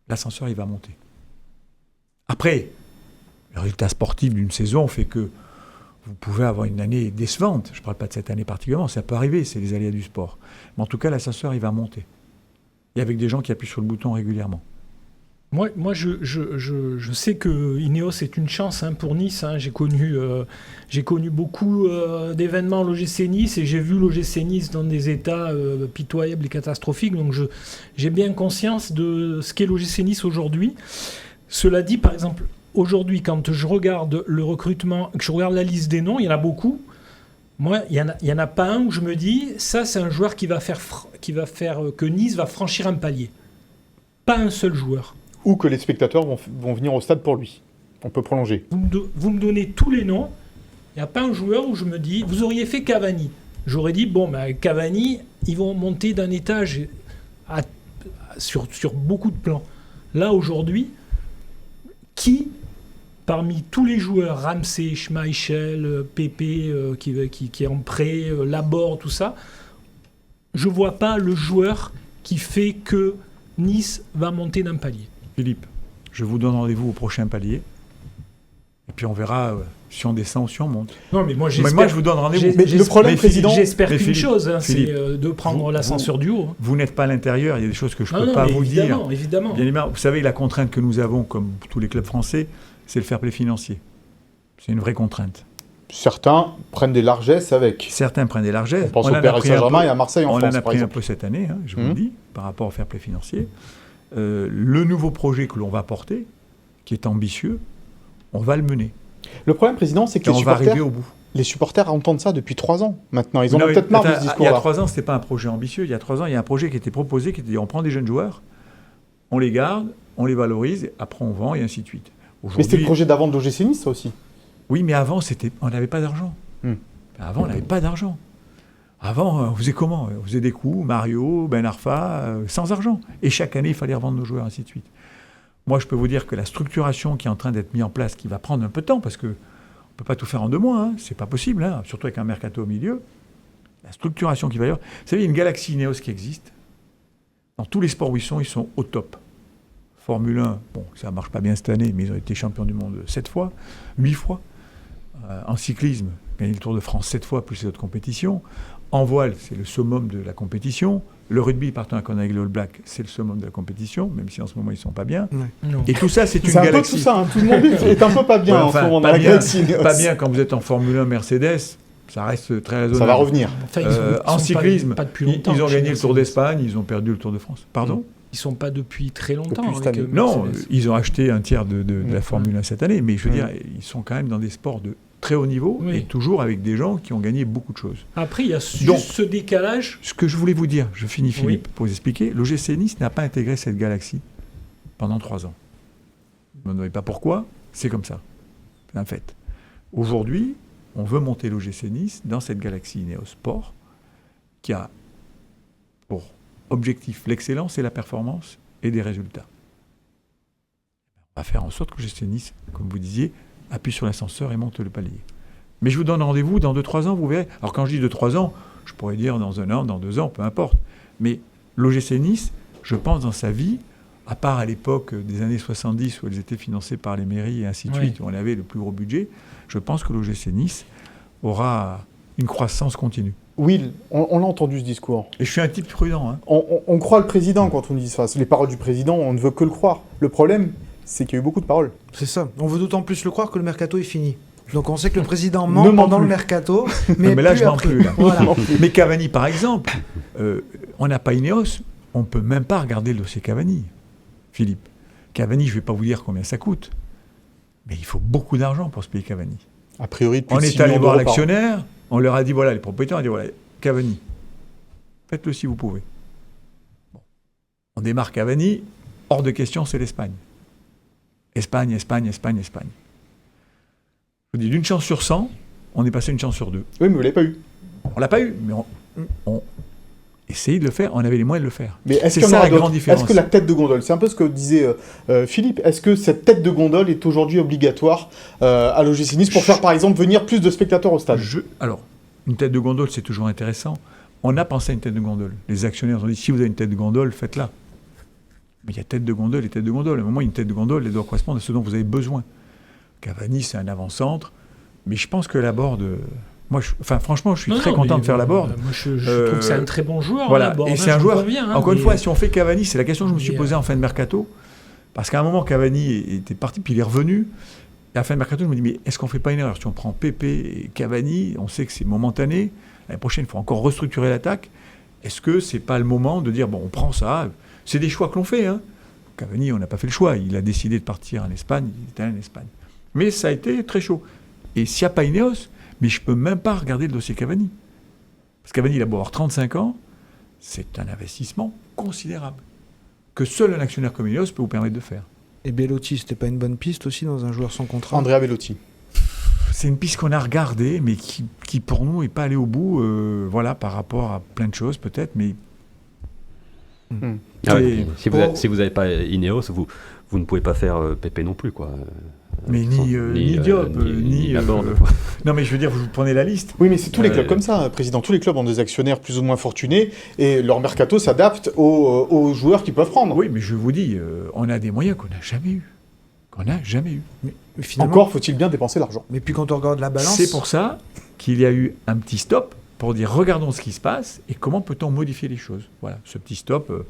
L'ascenseur, il va monter. Après, le résultat sportif d'une saison fait que vous pouvez avoir une année décevante. Je ne parle pas de cette année particulièrement, ça peut arriver, c'est les aléas du sport. Mais en tout cas, l'ascenseur, il va monter. Et avec des gens qui appuient sur le bouton régulièrement. Moi je sais que Ineos est une chance pour Nice. J'ai connu beaucoup d'événements à l'OGC Nice et j'ai vu l'OGC Nice dans des états pitoyables et catastrophiques. Donc j'ai bien conscience de ce qu'est l'OGC Nice aujourd'hui. Cela dit, par exemple, aujourd'hui, quand je regarde le recrutement, que je regarde la liste des noms, il y en a beaucoup. Moi, il y en a pas un où je me dis, ça c'est un joueur qui va faire que Nice va franchir un palier. Pas un seul joueur. Ou que les spectateurs vont venir au stade pour lui. On peut prolonger. Vous me donnez tous les noms. Il n'y a pas un joueur où je me dis... Vous auriez fait Cavani. J'aurais dit, Cavani, ils vont monter d'un étage sur beaucoup de plans. Là, aujourd'hui, qui, parmi tous les joueurs, Ramsey, Schmeichel, Pépé, qui est en prêt, Laborde, tout ça, je ne vois pas le joueur qui fait que Nice va monter d'un palier. Philippe, je vous donne rendez-vous au prochain palier. Et puis on verra si on descend ou si on monte. Non, mais moi, je vous donne rendez-vous. Mais le problème, président... J'espère qu'une chose, c'est de prendre l'ascenseur du haut. Vous n'êtes pas à l'intérieur, il y a des choses que je ne peux pas vous dire. Évidemment. Bien évidemment. Vous savez, la contrainte que nous avons, comme tous les clubs français, c'est le fair play financier. C'est une vraie contrainte. Certains prennent des largesses avec. Certains prennent des largesses. On pense au Paris Saint-Germain et à Marseille en France, On en a par pris exemple. un peu cette année, je vous le dis, par rapport au fair play financier. Le nouveau projet que l'on va porter, qui est ambitieux, on va le mener. Le problème, président, c'est que les supporters entendent ça depuis 3 ans maintenant. Ils ont peut-être marre de ce discours-là. Il y a 3 ans, ce n'était pas un projet ambitieux. Il y a 3 ans, il y a un projet qui était proposé, qui était dit, on prend des jeunes joueurs, on les garde, on les valorise, après on vend, et ainsi de suite. Mais c'était le projet d'avant de l'OGC Nice, ça aussi. Oui, mais avant, on n'avait pas d'argent. Avant, on n'avait pas d'argent. Avant, on faisait comment ? On faisait des coups, Mario, Ben Arfa, sans argent. Et chaque année, il fallait revendre nos joueurs, ainsi de suite. Moi, je peux vous dire que la structuration qui est en train d'être mise en place, qui va prendre un peu de temps, parce qu'on ne peut pas tout faire en 2 mois, c'est pas possible, surtout avec un mercato au milieu. La structuration qui va y avoir... Vous savez, il y a une galaxie Ineos qui existe. Dans tous les sports où ils sont au top. Formule 1, bon, ça ne marche pas bien cette année, mais ils ont été champions du monde 7 fois, 8 fois. En cyclisme, gagné le Tour de France 7 fois, plus les autres compétitions. En voile, c'est le summum de la compétition. Le rugby, partant avec les All Blacks, c'est le summum de la compétition, même si en ce moment, ils ne sont pas bien. Ouais. Non. Et tout ça, c'est une C'est un peu galaxie. tout ça, hein. Tout le monde est un peu pas bien Ouais, en enfin, ce moment dans pas la bien, galaxie. pas bien quand vous êtes en Formule 1 Mercedes, ça reste très raisonnable. Ça va revenir. Enfin, En cyclisme, pas depuis ils longtemps. ont chez gagné le Tour Mercedes. d'Espagne, ils ont perdu le Tour de France. Pardon Ils sont pas depuis très longtemps. Depuis cette avec, année. Non, Mercedes. ils ont acheté un tiers de la Formule 1 cette année, mais je veux Mm. dire, ils sont quand même dans des sports de très haut niveau Oui. et toujours avec des gens qui ont gagné beaucoup de choses. Après, il y a juste Donc- ce décalage. Ce que je voulais vous dire, je finis Philippe, Oui. pour vous expliquer, l'OGC Nice n'a pas intégré cette galaxie pendant 3 ans. Vous ne me demandez pas pourquoi, c'est comme ça. C'est un fait. Aujourd'hui, on veut monter l'OGC Nice dans cette galaxie Ineos Sport qui a pour objectif l'excellence et la performance et des résultats. On va faire en sorte que l'OGC Nice, comme vous disiez, appuie sur l'ascenseur et monte le palier. Mais je vous donne rendez-vous dans 2-3 ans, vous verrez. Alors quand je dis 2-3 ans, je pourrais dire dans 1 an, dans 2 ans, peu importe. Mais l'OGC Nice, je pense dans sa vie, à part à l'époque des années 70 où elles étaient financées par les mairies et ainsi de Oui. suite, où on avait le plus gros budget, je pense que l'OGC Nice aura une croissance continue. Will, on l'a entendu ce discours. Et je suis un type prudent. Hein. On croit le président quand on dit ça. Les paroles du président, on ne veut que le croire. Le problème, c'est qu'il y a eu beaucoup de paroles. C'est ça. On veut d'autant plus le croire que le mercato est fini. Donc on sait que le président Ne ment ment pendant plus. le mercato, Non, mais, mais là, plus je mens après. plus. Là. Voilà. Mais Cavani, par exemple, on n'a pas Ineos, on ne peut même pas regarder le dossier Cavani. Philippe, Cavani, je ne vais pas vous dire combien ça coûte, mais il faut beaucoup d'argent pour se payer Cavani. A priori, depuis On est allé voir l'actionnaire, on leur a dit, voilà, les propriétaires ont dit, voilà, Cavani, faites-le si vous pouvez. Bon. On démarre Cavani, hors de question, c'est l'Espagne. Espagne, Espagne, Espagne, Espagne. Je vous dis, d'une chance sur 100, on est passé une chance sur 2. Oui, mais vous ne l'avez pas eu. On l'a pas eu, mais on essayait de le faire, on avait les moyens de le faire. Mais est-ce C'est qu'il y en ça aura la d'autres grande différence. Est-ce que la tête de gondole, c'est un peu ce que disait Philippe, est-ce que cette tête de gondole est aujourd'hui obligatoire à l'OGC Nice pour faire par exemple venir plus de spectateurs au stade? Alors, une tête de gondole, c'est toujours intéressant. On a pensé à une tête de gondole. Les actionnaires ont dit, si vous avez une tête de gondole, faites-la. Mais il y a tête de gondole et tête de gondole. À un moment, une tête de gondole, elle doit correspondre à ce dont vous avez besoin. Cavani, c'est un avant-centre, mais je pense que la Board... Moi, franchement, je suis très content de faire la Board. Moi, je trouve que c'est un très bon joueur. Voilà, la Board, et hein, c'est un je joueur... vois bien, hein, encore une mais- fois, si on fait Cavani, c'est la question que je me suis Mais, posée en fin de mercato, parce qu'à un moment, Cavani était parti, puis il est revenu. Et à la fin de mercato, je me dis, mais est-ce qu'on fait pas une erreur? Si on prend Pépé et Cavani, on sait que c'est momentané. L'année prochaine, il faut encore restructurer l'attaque. Est-ce que c'est pas le moment de dire, bon, on prend ça? C'est des choix que l'on fait, hein. Cavani, on n'a pas fait le choix. Il a décidé de partir en Espagne. Il est allé en Espagne. Mais ça a été très chaud. Et s'il n'y a pas Ineos, mais je ne peux même pas regarder le dossier Cavani. Parce que Cavani, il a beau avoir 35 ans, c'est un investissement considérable que seul un actionnaire comme Ineos peut vous permettre de faire. Et Bellotti, c'était pas une bonne piste aussi dans un joueur sans contrat? Andrea Bellotti. C'est une piste qu'on a regardée, mais qui pour nous n'est pas allée au bout, voilà, par rapport à plein de choses peut-être, mais... Ah ouais, Et si vous n'avez pas Ineos, vous ne pouvez pas faire Pépé non plus, quoi. Mais ni Diop, ni la Board, euh, quoi. Non, mais je veux dire, vous prenez la liste. Oui, mais c'est tous les clubs comme ça, président. Tous les clubs ont des actionnaires plus ou moins fortunés et leur mercato s'adapte aux joueurs qu'ils peuvent prendre. Oui, mais je vous dis, on a des moyens qu'on n'a jamais eu. Mais finalement, Encore faut-il bien dépenser l'argent. Mais puis quand on regarde la balance, C'est pour ça qu'il y a eu un petit stop pour dire regardons ce qui se passe et comment peut-on modifier les choses. Voilà, ce petit stop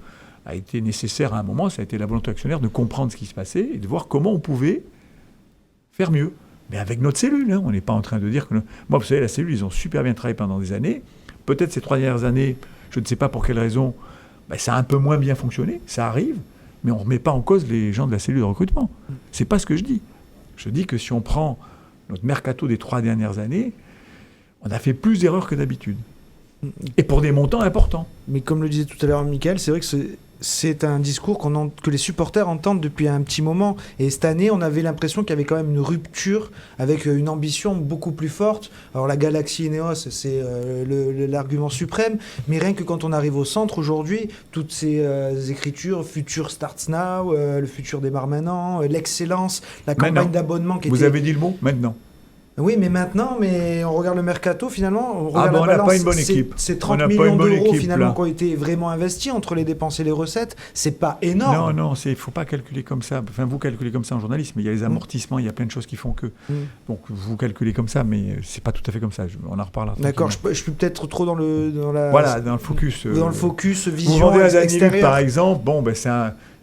a été nécessaire à un moment, ça a été la volonté actionnaire de comprendre ce qui se passait et de voir comment on pouvait faire mieux. Mais avec notre cellule, hein, on n'est pas en train de dire que... Moi, vous savez, la cellule, ils ont super bien travaillé pendant des années. Peut-être ces 3 dernières années, je ne sais pas pour quelle raison, ça a un peu moins bien fonctionné, ça arrive, mais on ne remet pas en cause les gens de la cellule de recrutement. C'est pas ce que je dis. Je dis que si on prend notre mercato des 3 dernières années, on a fait plus d'erreurs que d'habitude. Et pour des montants importants. mais comme le disait tout à l'heure Michael, c'est vrai que c'est un discours que les supporters entendent depuis un petit moment. Et cette année, on avait l'impression qu'il y avait quand même une rupture avec une ambition beaucoup plus forte. Alors la galaxie Ineos, c'est l'argument suprême. Mais rien que quand on arrive au centre aujourd'hui, toutes ces écritures, future starts now, le futur démarre maintenant, l'excellence, la campagne Maintenant. d'abonnement qui Vous était... avez dit le mot maintenant. Oui, mais maintenant, on regarde le mercato, finalement, on regarde on la n'a balance, pas une bonne équipe. C'est On 30 n'a pas millions une bonne d'euros équipe, finalement là. qui ont été vraiment investis entre les dépenses et les recettes. C'est pas énorme. Non, il ne faut pas calculer comme ça. Enfin, vous calculez comme ça en journalisme, mais il y a les amortissements, il y a plein de choses qui font que. Donc, vous calculez comme ça, mais c'est pas tout à fait comme ça. On en reparlera. D'accord, je suis peut-être trop dans le focus. Dans le focus, Vous vision vendez à Daniluk, extérieure. par exemple,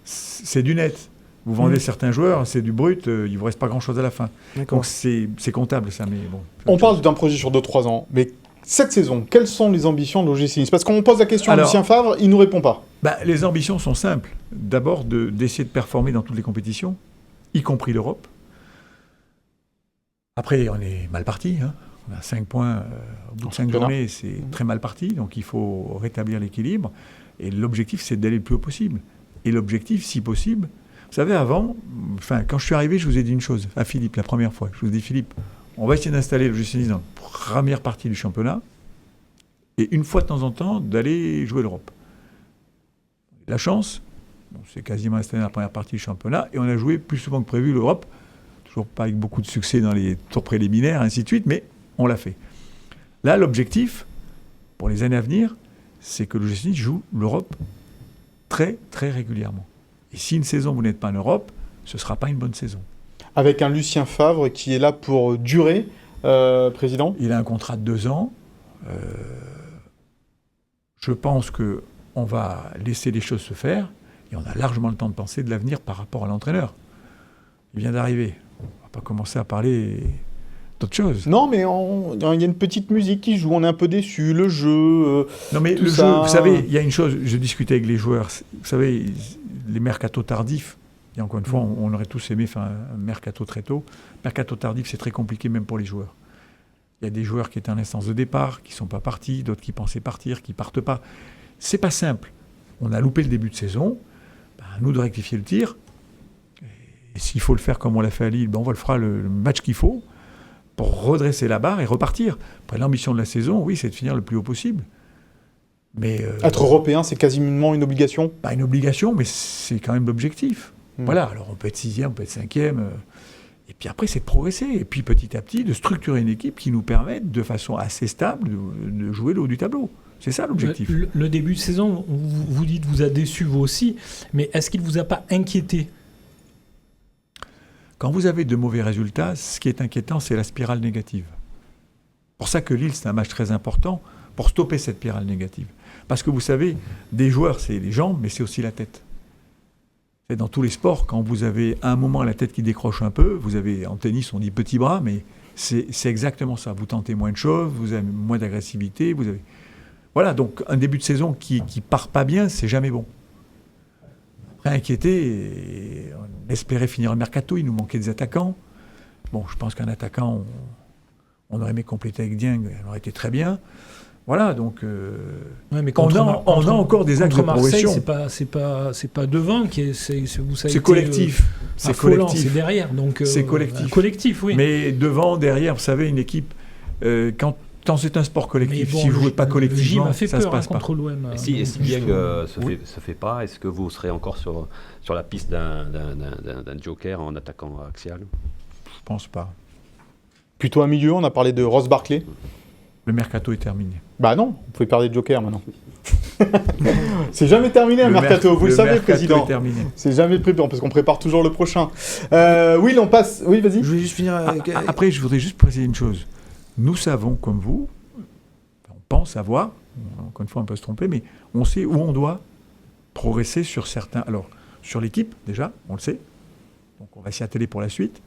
c'est du net. Vous vendez certains joueurs, c'est du brut, il vous reste pas grand-chose à la fin. D'accord. Donc c'est comptable ça, mais bon. On parle d'un projet sur 2-3 ans, mais cette saison, quelles sont les ambitions de l'OGC Nice? Parce qu'on pose la question à Lucien Favre, il nous répond pas. Les ambitions sont simples. D'abord, d'essayer de performer dans toutes les compétitions, y compris l'Europe. Après, on est mal parti. On a 5 points au bout de 5 journées, c'est très mal parti. Donc il faut rétablir l'équilibre. Et l'objectif, c'est d'aller le plus haut possible. Et l'objectif, si possible... Vous savez, avant, quand je suis arrivé, je vous ai dit une chose à Philippe, la première fois. Je vous ai dit, Philippe, on va essayer d'installer le l'OGC Nice dans la première partie du championnat et une fois de temps en temps, d'aller jouer l'Europe. La chance, c'est quasiment installé dans la première partie du championnat et on a joué plus souvent que prévu l'Europe. Toujours pas avec beaucoup de succès dans les tours préliminaires, ainsi de suite, mais on l'a fait. Là, l'objectif, pour les années à venir, c'est que le l'OGC Nice joue l'Europe très, très régulièrement. Et si une saison, vous n'êtes pas en Europe, ce ne sera pas une bonne saison. Avec un Lucien Favre qui est là pour durer, président. Il a un contrat de 2 ans. Je pense qu'on va laisser les choses se faire et on a largement le temps de penser de l'avenir par rapport à l'entraîneur. Il vient d'arriver. On ne va pas commencer à parler d'autre chose. Non, mais il y a une petite musique qui joue, on est un peu déçus, le jeu... non, mais le jeu, vous savez, il y a une chose, je discutais avec les joueurs, vous savez, les mercatos tardifs, et encore une fois, on aurait tous aimé faire un mercato très tôt. Mercato tardif, c'est très compliqué même pour les joueurs. Il y a des joueurs qui étaient en instance de départ, qui ne sont pas partis, d'autres qui pensaient partir, qui ne partent pas. C'est pas simple. On a loupé le début de saison, à nous de rectifier le tir. Et s'il faut le faire comme on l'a fait à Lille, on va le fera le match qu'il faut pour redresser la barre et repartir. Après, l'ambition de la saison, oui, c'est de finir le plus haut possible. Mais être européen, c'est quasiment une obligation. Pas une obligation, mais c'est quand même l'objectif. Voilà, alors on peut être 6e, on peut être 5e. Et puis après, c'est de progresser. Et puis petit à petit, de structurer une équipe qui nous permette, de façon assez stable, de jouer le haut du tableau. C'est ça l'objectif. Le début de saison, vous dites, vous a déçu vous aussi, mais est-ce qu'il ne vous a pas inquiété ? Quand vous avez de mauvais résultats, ce qui est inquiétant, c'est la spirale négative. C'est pour ça que Lille, c'est un match très important pour stopper cette spirale négative. Parce que vous savez, des joueurs, c'est les jambes, mais c'est aussi la tête. C'est dans tous les sports, quand vous avez à un moment la tête qui décroche un peu, vous avez, en tennis, on dit petit bras, mais c'est exactement ça. Vous tentez moins de choses, vous avez moins d'agressivité, vous avez... Voilà, donc un début de saison qui part pas bien, c'est jamais bon. Après, inquiété, on espérait finir le mercato, il nous manquait des attaquants. Bon, je pense qu'un attaquant, on aurait aimé compléter avec Dieng, elle aurait été très bien. Voilà, donc ouais, mais on a encore des axes de progression. C'est pas devant qui c'est collectif. C'est collectif. C'est derrière, donc c'est collectif. Collectif, oui. Mais devant, derrière, vous savez, une équipe quand c'est un sport collectif, si vous ne jouez pas collectivement, ça se passe pas. Contre l'OM. Si Dieng se fait pas, est-ce que vous serez encore sur la piste d'un joker en attaquant axial? Je pense pas. Plutôt un milieu, on a parlé de Ross Barkley. Le mercato est terminé. Bah non, vous pouvez parler de Joker maintenant. C'est jamais terminé un mercato, vous le savez, président. Est terminé. C'est jamais prévu, parce qu'on prépare toujours le prochain. Will, on passe. Oui, vas-y. Je voulais juste finir. Après, je voudrais juste préciser une chose. Nous savons, comme vous, on pense savoir, encore une fois, on peut se tromper, mais on sait où on doit progresser sur certains. Alors, sur l'équipe, déjà, on le sait. Donc, on va s'y atteler pour la suite.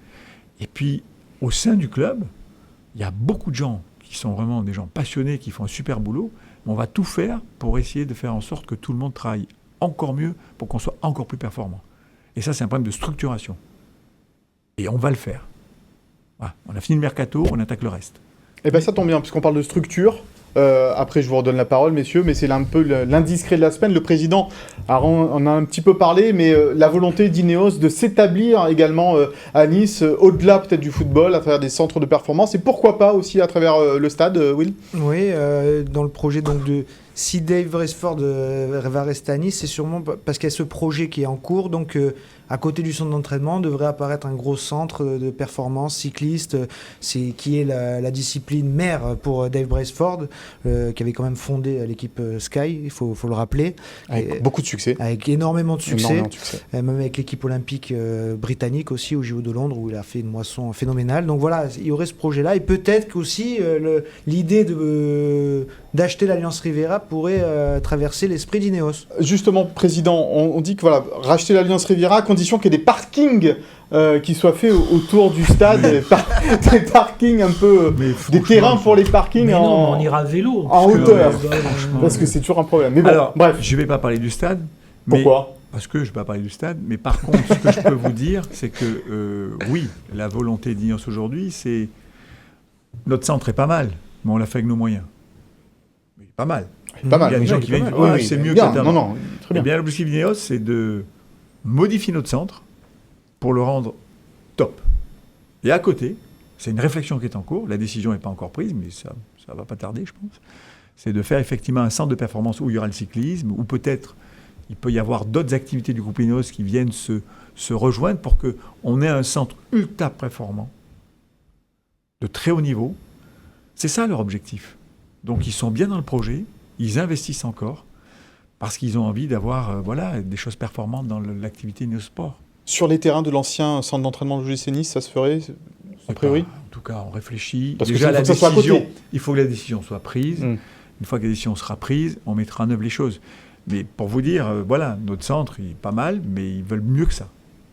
Et puis, au sein du club, il y a beaucoup de gens qui sont vraiment des gens passionnés, qui font un super boulot. On va tout faire pour essayer de faire en sorte que tout le monde travaille encore mieux pour qu'on soit encore plus performant. Et ça, c'est un problème de structuration. Et on va le faire. Voilà. On a fini le mercato, on attaque le reste. Eh bien, ça tombe bien, puisqu'on parle de structure. Après, je vous redonne la parole, messieurs, mais c'est un peu l'indiscret de la semaine. Le président, on a un petit peu parlé, mais la volonté d'Ineos de s'établir également à Nice, au-delà peut-être du football, à travers des centres de performance, et pourquoi pas aussi à travers le stade, Will ? Oui, dans le projet donc de... Si Dave Resford va rester à Nice, c'est sûrement parce qu'il y a ce projet qui est en cours, donc à côté du centre d'entraînement, devrait apparaître un gros centre de performance cycliste, qui est la discipline mère pour Dave Braceford, qui avait quand même fondé l'équipe Sky, il faut le rappeler. Avec beaucoup de succès. Avec énormément de succès. Énormément de succès. Même avec l'équipe olympique britannique aussi, au JO de Londres, où il a fait une moisson phénoménale. Donc voilà, il y aurait ce projet-là. Et peut-être qu'aussi, l'idée d'acheter l'Alliance Riviera pourrait traverser l'esprit d'Ineos. Justement, Président, on dit que voilà, racheter l'Alliance Riviera à condition qu'il y ait des parkings qui soient faits autour du stade, des parkings un peu, des terrains pour les parkings on ira à vélo. en hauteur, parce que c'est toujours un problème. Mais bon, alors, bref. Je ne vais pas parler du stade. Pourquoi ? Parce que je ne vais pas parler du stade, mais par contre, ce que je peux vous dire, c'est que oui, la volonté d'Ineos aujourd'hui, c'est... Notre centre est pas mal, mais on l'a fait avec nos moyens. Mais pas mal. Pas mal. Il y a des gens qui viennent dire, oui, c'est mieux bien, que non, très bien. Eh bien, l'objectif d'Ineos, c'est de modifier notre centre pour le rendre top. Et à côté, c'est une réflexion qui est en cours, la décision n'est pas encore prise, mais ça va pas tarder, je pense, c'est de faire effectivement un centre de performance où il y aura le cyclisme, ou peut-être il peut y avoir d'autres activités du groupe Ineos qui viennent se rejoindre pour qu'on ait un centre ultra performant, de très haut niveau. C'est ça leur objectif. Donc ils sont bien dans le projet, ils investissent encore, parce qu'ils ont envie d'avoir des choses performantes dans l'activité Ineos Sport. Sur les terrains de l'ancien centre d'entraînement de l'OGC Nice, ça se ferait, a priori ? En tout cas, on réfléchit. Parce déjà, que ça soit à côté. Il faut que la décision soit prise. Une fois que la décision sera prise, on mettra en œuvre les choses. Mais pour vous dire, notre centre, il est pas mal, mais ils veulent mieux que ça.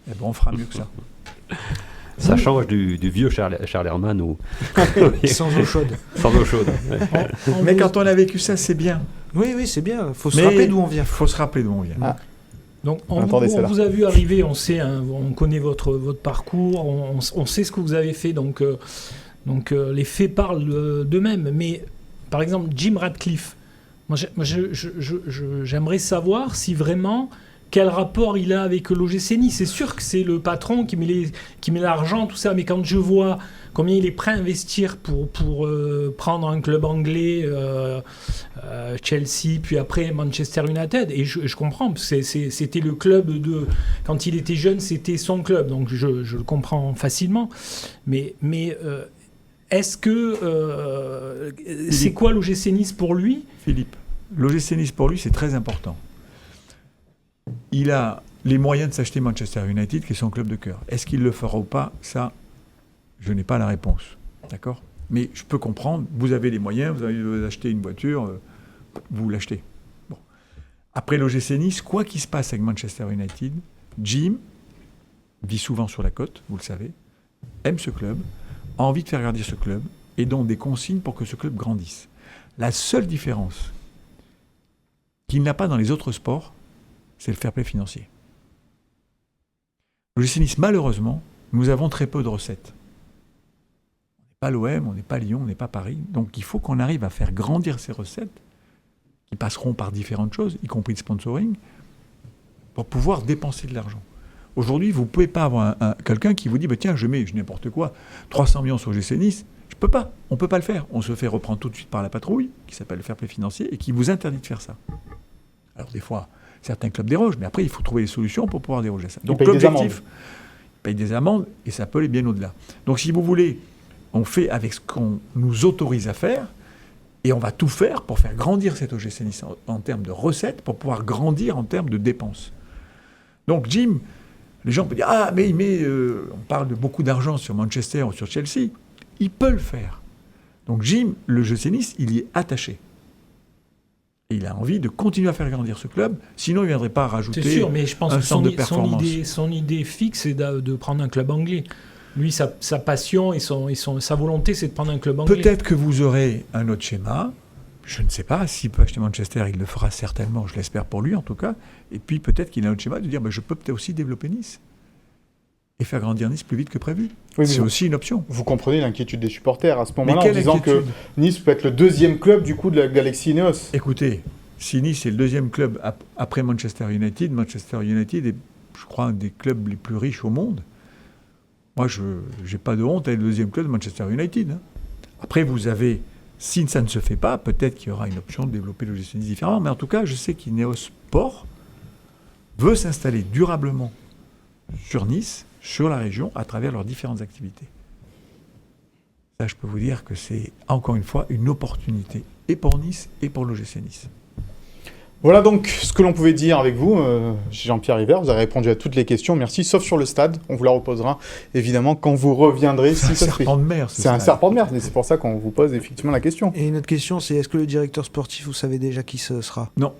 Et bon, on fera mieux que ça. Ça change du vieux Charles Herman ou... Sans eau chaude. Sans eau chaude. Ouais. Mais quand on a vécu ça, c'est bien. Oui, c'est bien. Il faut se rappeler d'où on vient. Il faut se rappeler d'où on vient. Donc, on vous a vu arriver, on sait, on connaît votre parcours, on sait ce que vous avez fait, donc les faits parlent d'eux-mêmes. Mais par exemple, Jim Ratcliffe, j'aimerais savoir si vraiment quel rapport il a avec l'OGC Nice. C'est sûr que c'est le patron qui met l'argent, tout ça, mais quand je vois combien il est prêt à investir pour prendre un club anglais, Chelsea, puis après Manchester United, et je comprends, parce que c'était le club quand il était jeune, c'était son club, donc je le comprends facilement. Mais est-ce que c'est quoi l'OGC Nice pour lui ? Philippe, l'OGC Nice pour lui, c'est très important. Il a les moyens de s'acheter Manchester United, qui est son club de cœur. Est-ce qu'il le fera ou pas ? Ça, je n'ai pas la réponse. D'accord ? Mais je peux comprendre, vous avez les moyens, vous avez acheté une voiture, vous l'achetez. Bon. Après l'OGC Nice, quoi qu'il se passe avec Manchester United, Jim vit souvent sur la côte, vous le savez, aime ce club, a envie de faire grandir ce club, et donne des consignes pour que ce club grandisse. La seule différence qu'il n'a pas dans les autres sports, c'est le fair play financier. L'OGC Nice, malheureusement, nous avons très peu de recettes. On n'est pas l'OM, on n'est pas Lyon, on n'est pas Paris. Donc il faut qu'on arrive à faire grandir ces recettes, qui passeront par différentes choses, y compris le sponsoring, pour pouvoir dépenser de l'argent. Aujourd'hui, vous ne pouvez pas avoir quelqu'un qui vous dit tiens, je mets n'importe quoi, 300 millions sur l'OGC Nice. Je ne peux pas, on ne peut pas le faire. On se fait reprendre tout de suite par la patrouille, qui s'appelle le fair play financier, et qui vous interdit de faire ça. Alors des fois, certains clubs dérogent, mais après, il faut trouver des solutions pour pouvoir déroger à ça. Donc l'objectif, ils payent des amendes, et ça peut aller bien au-delà. Donc si vous voulez, on fait avec ce qu'on nous autorise à faire, et on va tout faire pour faire grandir cet OGC Nice en termes de recettes, pour pouvoir grandir en termes de dépenses. Donc Jim, les gens peuvent dire « mais on parle de beaucoup d'argent sur Manchester ou sur Chelsea ». Il peut le faire. Donc Jim, le OGC Nice, il y est attaché. Et il a envie de continuer à faire grandir ce club, sinon il ne viendrait pas rajouter c'est sûr, mais je pense un que centre de performance. son idée fixe, c'est de prendre un club anglais. Lui, sa passion et sa volonté, c'est de prendre un club anglais. Peut-être que vous aurez un autre schéma. Je ne sais pas. S'il peut acheter Manchester, il le fera certainement. Je l'espère pour lui, en tout cas. Et puis, peut-être qu'il a un autre schéma de dire je peux peut-être aussi développer Nice. Et faire grandir Nice plus vite que prévu. Oui, c'est aussi une option. Vous comprenez l'inquiétude des supporters à ce moment-là, en disant que Nice peut être le deuxième club, du coup, de la Galaxy Ineos. Écoutez, si Nice est le deuxième club après Manchester United est, je crois, un des clubs les plus riches au monde. Moi, je n'ai pas de honte à être le deuxième club de Manchester United. Hein. Après, vous avez, si ça ne se fait pas, peut-être qu'il y aura une option de développer le OGC Nice différemment. Mais en tout cas, je sais qu'Ineos Sport veut s'installer durablement sur Nice, sur la région, à travers leurs différentes activités. Ça, je peux vous dire que c'est, encore une fois, une opportunité, et pour Nice, et pour l'OGC Nice. Voilà donc ce que l'on pouvait dire avec vous, Jean-Pierre Hivert. Vous avez répondu à toutes les questions, merci, sauf sur le stade. On vous la reposera évidemment quand vous reviendrez. C'est si un ça se fait. serpent de mer. C'est un serpent de mer, mais c'est pour ça qu'on vous pose effectivement la question. Et une autre question, c'est est-ce que le directeur sportif, vous savez déjà qui ce sera ? Non.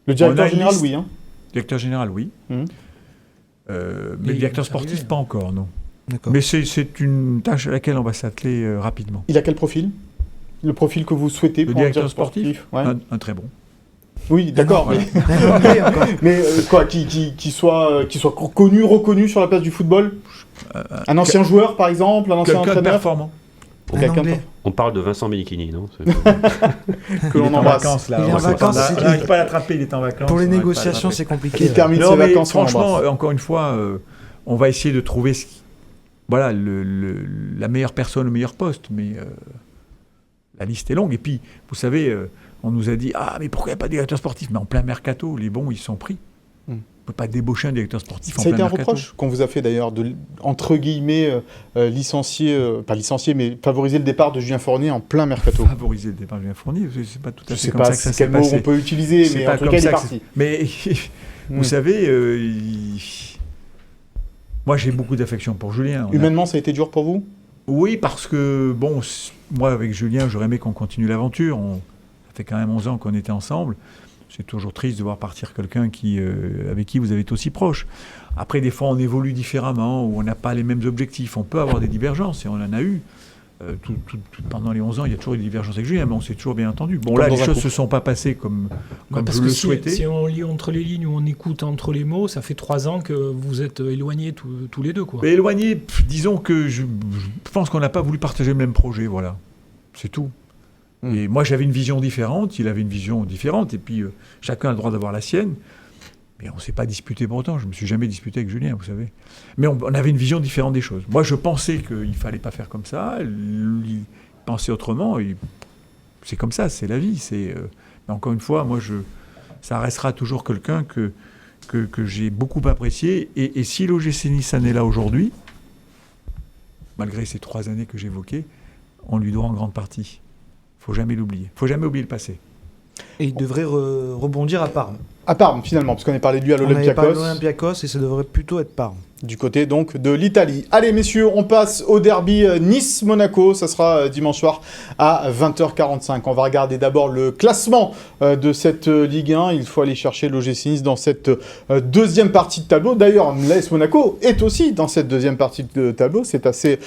Le directeur On a une général, liste. oui. Hein. Directeur général, oui. Mhm. Mais il le directeur est sportif, arrivé. pas encore, non. D'accord. Mais c'est une tâche à laquelle on va s'atteler rapidement. Il a quel profil ? Le profil que vous souhaitez Le pour un directeur sportif, Ouais. un très bon. Oui, d'accord. Ouais. Mais, mais quoi, qui soit connu, reconnu sur la place du football ? Un ancien joueur, par exemple, un ancien Quelqu'un de entraîneur performant. Ou Un quelqu'un Anglais. On parle de Vincent Bellichini, non que Il est l'on en embrasse. vacances, là. Il est en vacances, On c'est- n'arrive pas à l'attraper, il est en vacances. Pour les on n'arrive pas à négociations, l'attraper. c'est compliqué. Il termine Non, ses mais vacances, on franchement, l'embrasse. encore une fois, on va essayer de trouver voilà, la meilleure personne au meilleur poste. Mais la liste est longue. Et puis, vous savez, on nous a dit « Ah, mais pourquoi il n'y a pas de directeur sportif ?» Mais en plein mercato, les bons, ils sont pris. On ne peut pas débaucher un directeur sportif en Ça a plein été un mercato. reproche qu'on vous a fait d'ailleurs, de, entre guillemets, licencier, pas licencier, mais favoriser le départ de Julien Fournier en plein mercato. Favoriser le départ de Julien Fournier, c'est pas tout à Je fait sais comme pas ça que ça s'est quel mot passé. on peut utiliser, C'est mais pas en tout comme cas, il est ça que parti. Mais vous Mm. savez, moi j'ai beaucoup d'affection pour Julien. Humainement, ça a été dur pour vous ? Oui, parce que, bon, moi avec Julien, j'aurais aimé qu'on continue l'aventure. Ça fait quand même 11 ans qu'on était ensemble. C'est toujours triste de voir partir quelqu'un avec qui vous avez été aussi proche. Après, des fois, on évolue différemment, ou on n'a pas les mêmes objectifs. On peut avoir des divergences, et on en a eu. Pendant les 11 ans, il y a toujours eu des divergences avec Julien, mais on s'est toujours bien entendu. Bon, Comme là, dans les un choses couple. se sont pas passées comme Parce je que le si, souhaitais. si on lit entre les lignes ou on écoute entre les mots, ça fait 3 ans que vous êtes éloignés tous les deux, quoi. Mais éloigné, disons que je pense qu'on n'a pas voulu partager le même projet, voilà. C'est tout. Et moi, j'avais une vision différente, il avait une vision différente, et puis chacun a le droit d'avoir la sienne. Mais on ne s'est pas disputé pour autant, je ne me suis jamais disputé avec Julien, vous savez. Mais on avait une vision différente des choses. Moi, je pensais qu'il ne fallait pas faire comme ça, lui pensait autrement, et c'est comme ça, c'est la vie. Mais encore une fois, moi, ça restera toujours quelqu'un que j'ai beaucoup apprécié, et si l'OGC Nice en est là aujourd'hui, malgré ces 3 années que j'évoquais, on lui doit en grande partie. Il ne faut jamais l'oublier. Il ne faut jamais oublier le passé. Et il devrait rebondir à Parme. À Parme, finalement, parce qu'on est parlé de lui à On avait parlé de l'Olympiakos. l'Olympiakos et ça devrait plutôt être Parme. Du côté donc de l'Italie. Allez messieurs, on passe au derby Nice-Monaco, ça sera dimanche soir à 20h45. On va regarder d'abord le classement de cette Ligue 1. Il faut aller chercher l'OGC Nice dans cette deuxième partie de tableau. D'ailleurs, l'AS Monaco est aussi dans cette deuxième partie de tableau. C'est assez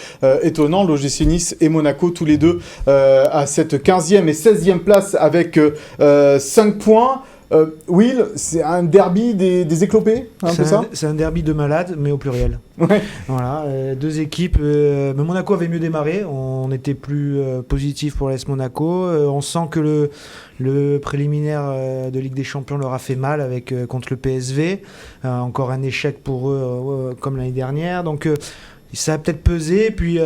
étonnant. L'OGC Nice et Monaco, tous les deux à cette 15e et 16e place avec 5 points. Will, c'est un derby des éclopés, un peu ça ? C'est un derby de malades, mais au pluriel. Ouais. Voilà, 2 équipes. Mais Monaco avait mieux démarré. On était plus positif pour l'AS Monaco. On sent que le préliminaire de Ligue des Champions leur a fait mal contre le PSV. Encore un échec pour eux, comme l'année dernière. Donc ça a peut-être pesé. Puis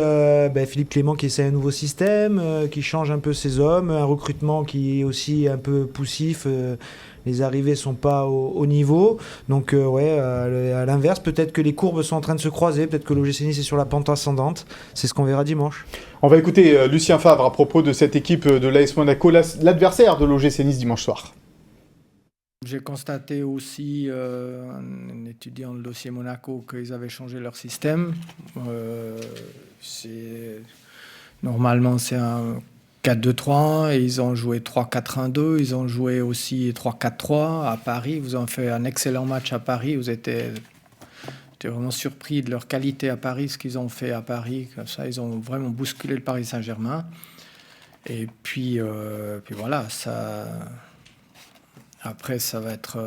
Philippe Clément qui essaie un nouveau système, qui change un peu ses hommes, un recrutement qui est aussi un peu poussif. Les arrivées sont pas au niveau. Donc à l'inverse, peut-être que les courbes sont en train de se croiser. Peut-être que l'OGC Nice est sur la pente ascendante. C'est ce qu'on verra dimanche. On va écouter Lucien Favre à propos de cette équipe de l'AS Monaco, l'adversaire de l'OGC Nice dimanche soir. J'ai constaté aussi, en étudiant le dossier Monaco, qu'ils avaient changé leur système. Normalement, c'est un 4-2-3-1, et ils ont joué 3-4-1-2, ils ont joué aussi 3-4-3 à Paris. Ils ont fait un excellent match à Paris. J'étais vraiment surpris de leur qualité à Paris, ce qu'ils ont fait à Paris. Comme ça, ils ont vraiment bousculé le Paris Saint-Germain. Et puis voilà, ça... Après, ça va être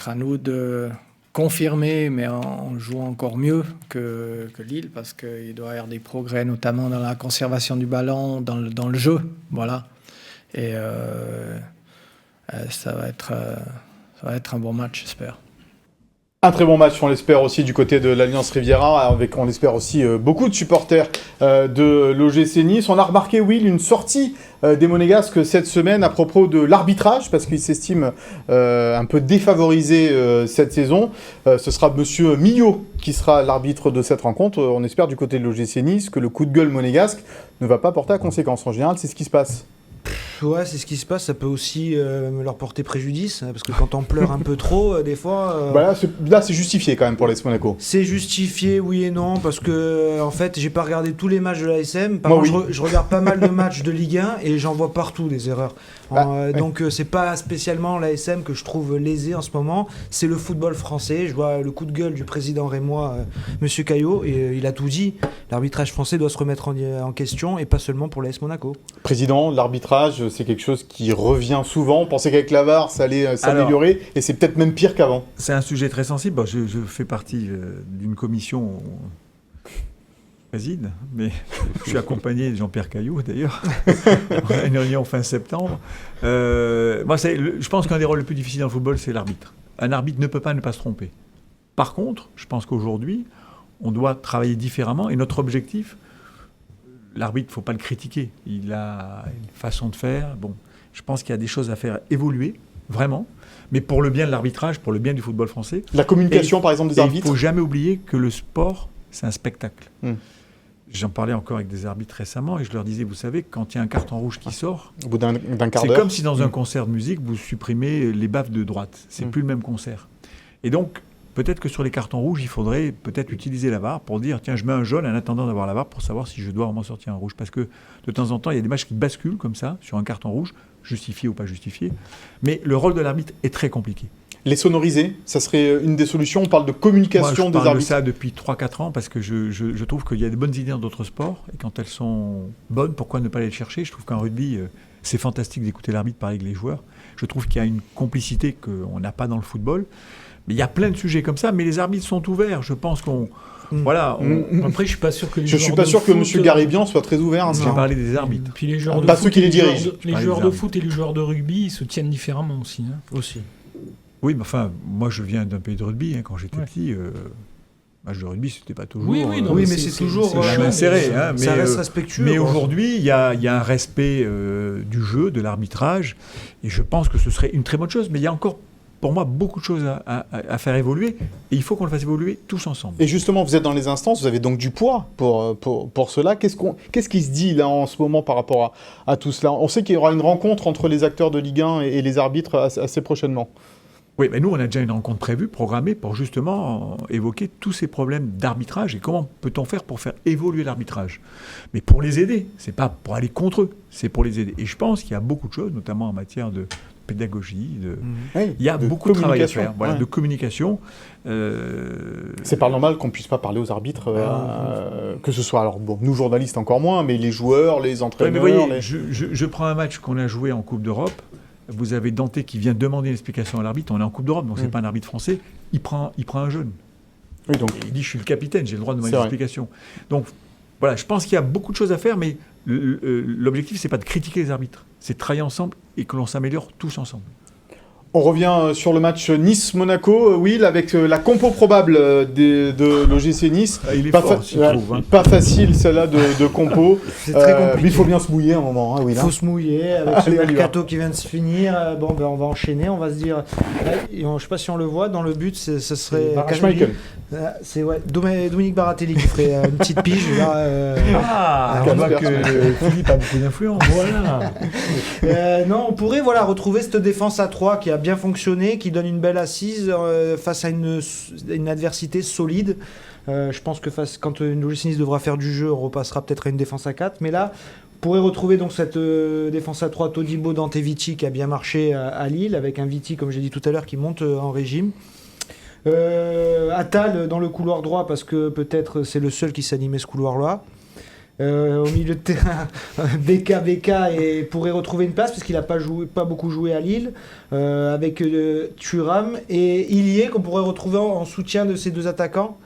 à nous de confirmer, mais en jouant encore mieux que Lille, parce qu'il doit y avoir des progrès, notamment dans la conservation du ballon, dans le jeu, voilà. Et ça va être un bon match, j'espère. Un très bon match, on l'espère aussi du côté de l'Alliance Riviera, avec on espère aussi beaucoup de supporters de l'OGC Nice. On a remarqué, Will, une sortie des Monégasques cette semaine à propos de l'arbitrage, parce qu'ils s'estiment un peu défavorisés cette saison. Ce sera Monsieur Millot qui sera l'arbitre de cette rencontre. On espère du côté de l'OGC Nice que le coup de gueule monégasque ne va pas porter à conséquence. En général, c'est ce qui se passe. Ouais, c'est ce qui se passe. Ça peut aussi leur porter préjudice, parce que quand on pleure un peu trop, des fois... Là, c'est justifié quand même pour l'AS Monaco. C'est justifié, oui et non, parce que en fait, j'ai pas regardé tous les matchs de l'ASM. Par contre, je regarde pas mal de matchs de Ligue 1 et j'en vois partout des erreurs. Donc, c'est pas spécialement l'ASM que je trouve lésé en ce moment. C'est le football français. Je vois le coup de gueule du président rémois, Monsieur Caillot, et il a tout dit. L'arbitrage français doit se remettre en question, et pas seulement pour l'AS Monaco. Président, l'arbitrage, c'est quelque chose qui revient souvent. On pensait qu'avec la VAR, ça allait s'améliorer, et c'est peut-être même pire qu'avant. C'est un sujet très sensible. Bon, je fais partie d'une commission préside, mais je suis accompagné de Jean-Pierre Caillot d'ailleurs. On a une réunion fin septembre. Je pense qu'un des rôles les plus difficiles dans le football, c'est l'arbitre. Un arbitre ne peut pas ne pas se tromper. Par contre, je pense qu'aujourd'hui, on doit travailler différemment, et notre objectif, l'arbitre, il ne faut pas le critiquer. Il a une façon de faire. Bon, je pense qu'il y a des choses à faire évoluer, vraiment, mais pour le bien de l'arbitrage, pour le bien du football français. La communication, par exemple, des arbitres. Il ne faut jamais oublier que le sport, c'est un spectacle. J'en parlais encore avec des arbitres récemment, et je leur disais, vous savez, quand il y a un carton rouge qui sort, au bout d'un quart c'est d'heure, comme si dans un concert de musique, vous supprimez les baffes de droite. C'est plus le même concert. Et donc, peut-être que sur les cartons rouges, il faudrait peut-être utiliser la VAR pour dire, tiens, je mets un jaune en attendant d'avoir la VAR pour savoir si je dois vraiment sortir un rouge. Parce que de temps en temps, il y a des matchs qui basculent comme ça, sur un carton rouge, justifié ou pas justifié. Mais le rôle de l'arbitre est très compliqué. Les sonoriser, ça serait une des solutions. On parle de communication des arbitres. Je parle de ça depuis 3-4 ans parce que je trouve qu'il y a des bonnes idées dans d'autres sports, et quand elles sont bonnes, pourquoi ne pas les chercher? Je trouve qu'en rugby, c'est fantastique d'écouter l'arbitre parler avec les joueurs. Je trouve qu'il y a une complicité qu'on n'a pas dans le football. Mais il y a plein de sujets comme ça, mais les arbitres sont ouverts. Je pense qu'on... Voilà. Après, je suis pas sûr que les je suis pas sûr que M. Garibian soit très ouvert. J'ai parlé des arbitres. Puis les joueurs de pas foot, ceux qui les dirigent. Les joueurs de foot et les joueurs de rugby, ils se tiennent différemment aussi. Aussi. Oui, mais enfin, moi je viens d'un pays de rugby. Quand j'étais petit, match de rugby, c'était pas toujours... Oui, mais c'est toujours... C'est serré. Ça reste respectueux. Mais aujourd'hui, il y a un respect du jeu, de l'arbitrage, et je pense que ce serait une très bonne chose. Mais il y a encore, pour moi, beaucoup de choses à faire évoluer, et il faut qu'on le fasse évoluer tous ensemble. Et justement, vous êtes dans les instances, vous avez donc du poids pour cela. Qu'est-ce qui se dit là en ce moment par rapport à tout cela? On sait qu'il y aura une rencontre entre les acteurs de Ligue 1 et les arbitres assez prochainement. Oui, mais nous, on a déjà une rencontre prévue, programmée, pour justement évoquer tous ces problèmes d'arbitrage et comment peut-on faire pour faire évoluer l'arbitrage. Mais pour les aider, c'est pas pour aller contre eux, c'est pour les aider. Et je pense qu'il y a beaucoup de choses, notamment en matière de pédagogie, il y a beaucoup de travail à faire, de communication. C'est pas normal qu'on puisse pas parler aux arbitres, que ce soit, alors bon, nous journalistes encore moins, mais les joueurs, les entraîneurs... Oui, mais voyez, je prends un match qu'on a joué en Coupe d'Europe. Vous avez Dante qui vient demander une explication à l'arbitre. On est en Coupe d'Europe, donc c'est pas un arbitre français. Il prend un jaune. Oui, donc. Et il dit, je suis le capitaine, j'ai le droit de demander une explication. Donc voilà, je pense qu'il y a beaucoup de choses à faire, mais l'objectif, c'est pas de critiquer les arbitres. C'est de travailler ensemble et que l'on s'améliore tous ensemble. On revient sur le match Nice-Monaco, Will, avec la compo probable de l'OGC Nice. Il est pas fort, pas facile celle-là de compo. C'est très compliqué. Mais il faut bien se mouiller à un moment. Il faut se mouiller avec ce mercato qui vient de se finir. Bon, ben, on va enchaîner. On va se dire. Je ne sais pas si on le voit. Dans le but, ce serait. Michael. C'est Dominique Baratelli qui ferait une petite pige. Là, on voit que Philippe a beaucoup d'influence. Voilà. Non, on pourrait retrouver cette défense à 3 qui a bien fonctionné, qui donne une belle assise face à une adversité solide. Je pense que quand l'OGC Nice devra faire du jeu, on repassera peut-être à une défense à 4. Mais là, on pourrait retrouver donc cette défense à 3, Todibo, Dante, Vici, qui a bien marché à Lille, avec un Vici, comme j'ai dit tout à l'heure, qui monte en régime. Attal dans le couloir droit, parce que peut-être c'est le seul qui s'animait ce couloir-là. Au milieu de terrain, BK et pourrait retrouver une place parce qu'il n'a pas beaucoup joué à Lille, avec Thuram et Ilié qu'on pourrait retrouver en soutien de ces deux attaquants,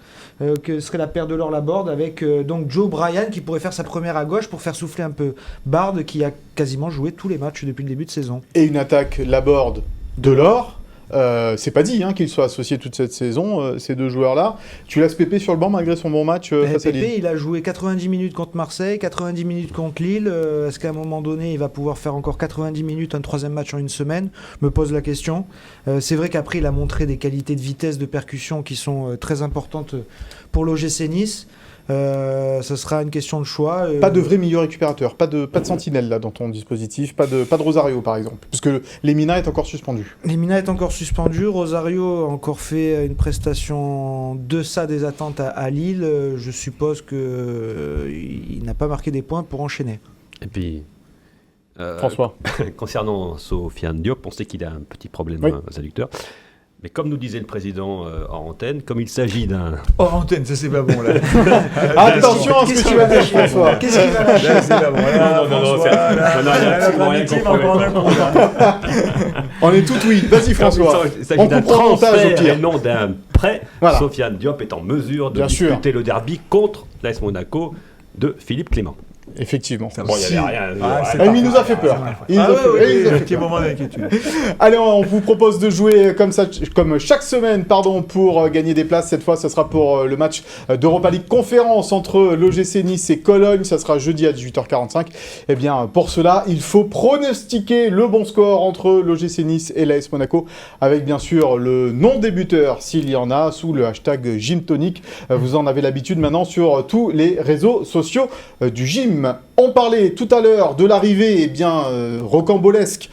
que serait la paire de Laborde, avec donc Joe Bryan qui pourrait faire sa première à gauche pour faire souffler un peu Bard qui a quasiment joué tous les matchs depuis le début de saison. Et une attaque Laborde, Delors. C'est pas dit qu'ils soient associés toute cette saison, ces deux joueurs-là. Tu laisses Pépé sur le banc malgré son bon match face à Lille. Pépé, il a joué 90 minutes contre Marseille, 90 minutes contre Lille. Est-ce qu'à un moment donné, il va pouvoir faire encore 90 minutes, un troisième match en une semaine? Je me pose la question. C'est vrai qu'après, il a montré des qualités de vitesse, de percussion qui sont très importantes pour l'OGC Nice. Ce sera une question de choix. Pas de vrai milieu récupérateur, pas de sentinelle là dans ton dispositif, pas de Rosario par exemple, puisque Lemina est encore suspendu. Lemina est encore suspendu, Rosario a encore fait une prestation en deçà des attentes à Lille. Je suppose qu'il n'a pas marqué des points pour enchaîner. Et puis, François. Concernant Sofiane Diop, on sait qu'il a un petit problème aux adducteurs. Mais comme nous disait le président hors antenne, comme il s'agit d'un... Hors antenne, ça c'est pas bon là. Attention à ce que tu vas dire, François. Qu'est-ce qu'il va lâcher? Là, c'est pas bon. Là, On est tout oui. Vas-y François. Il s'agit d'un comprend le montage, au transfert pire. et non d'un prêt. Voilà. Sofiane Diop est en mesure de Bien sûr. disputer le derby contre l'AS Monaco de Philippe Clément. Effectivement. Ça Bon, il n'y avait rien. Il nous a fait peur. Il nous a fait peur. Il nous a fait Petit peur. moment d'inquiétude. Allez, on vous propose de jouer comme chaque semaine, pour gagner des places. Cette fois, ce sera pour le match d'Europa League Conférence entre l'OGC Nice et Cologne. Ça sera jeudi à 18h45. Eh bien, pour cela, il faut pronostiquer le bon score entre l'OGC Nice et l'AS Monaco, avec bien sûr le nom des buteurs, s'il y en a, sous le hashtag Gymtonic. Vous en avez l'habitude maintenant sur tous les réseaux sociaux du gym. On parlait tout à l'heure de l'arrivée rocambolesque,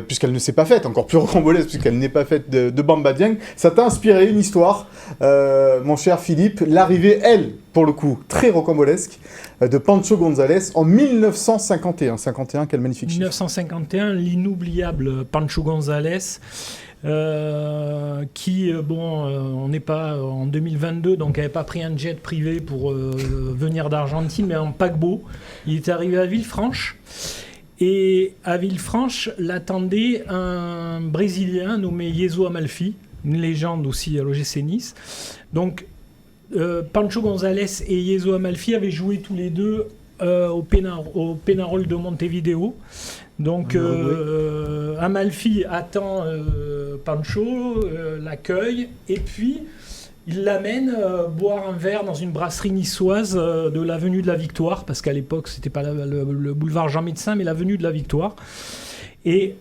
puisqu'elle ne s'est pas faite, encore plus rocambolesque puisqu'elle n'est pas faite de Bamba Dieng. Ça t'a inspiré une histoire, mon cher Philippe, l'arrivée, elle, pour le coup, très rocambolesque, de Pancho González en 1951. 51, quel magnifique chiffre. 1951, l'inoubliable Pancho González. On n'est pas en 2022, donc n'avait pas pris un jet privé pour venir d'Argentine, mais en paquebot. Il est arrivé à Villefranche, et à Villefranche l'attendait un Brésilien nommé Jesu Amalfi, une légende aussi à l'OGC Nice. Donc Pancho González et Jesu Amalfi avaient joué tous les deux au Peñarol de Montevideo. Donc Amalfi attend Pancho, l'accueille, et puis il l'amène boire un verre dans une brasserie niçoise de l'avenue de la Victoire, parce qu'à l'époque c'était pas le boulevard Jean Médecin, mais l'avenue de la Victoire. Et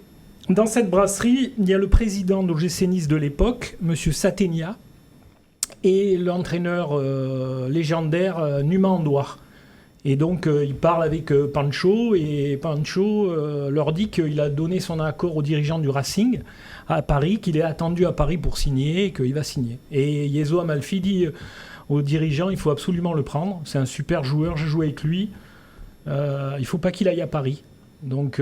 dans cette brasserie, il y a le président de l'OGC Nice de l'époque, monsieur Satenia, et l'entraîneur légendaire Numa Andouar. Et donc, il parle avec Pancho, et Pancho leur dit qu'il a donné son accord aux dirigeants du Racing à Paris, qu'il est attendu à Paris pour signer, et qu'il va signer. Et Jesu Amalfi dit aux dirigeants, il faut absolument le prendre, c'est un super joueur, j'ai joué avec lui, il ne faut pas qu'il aille à Paris. Donc,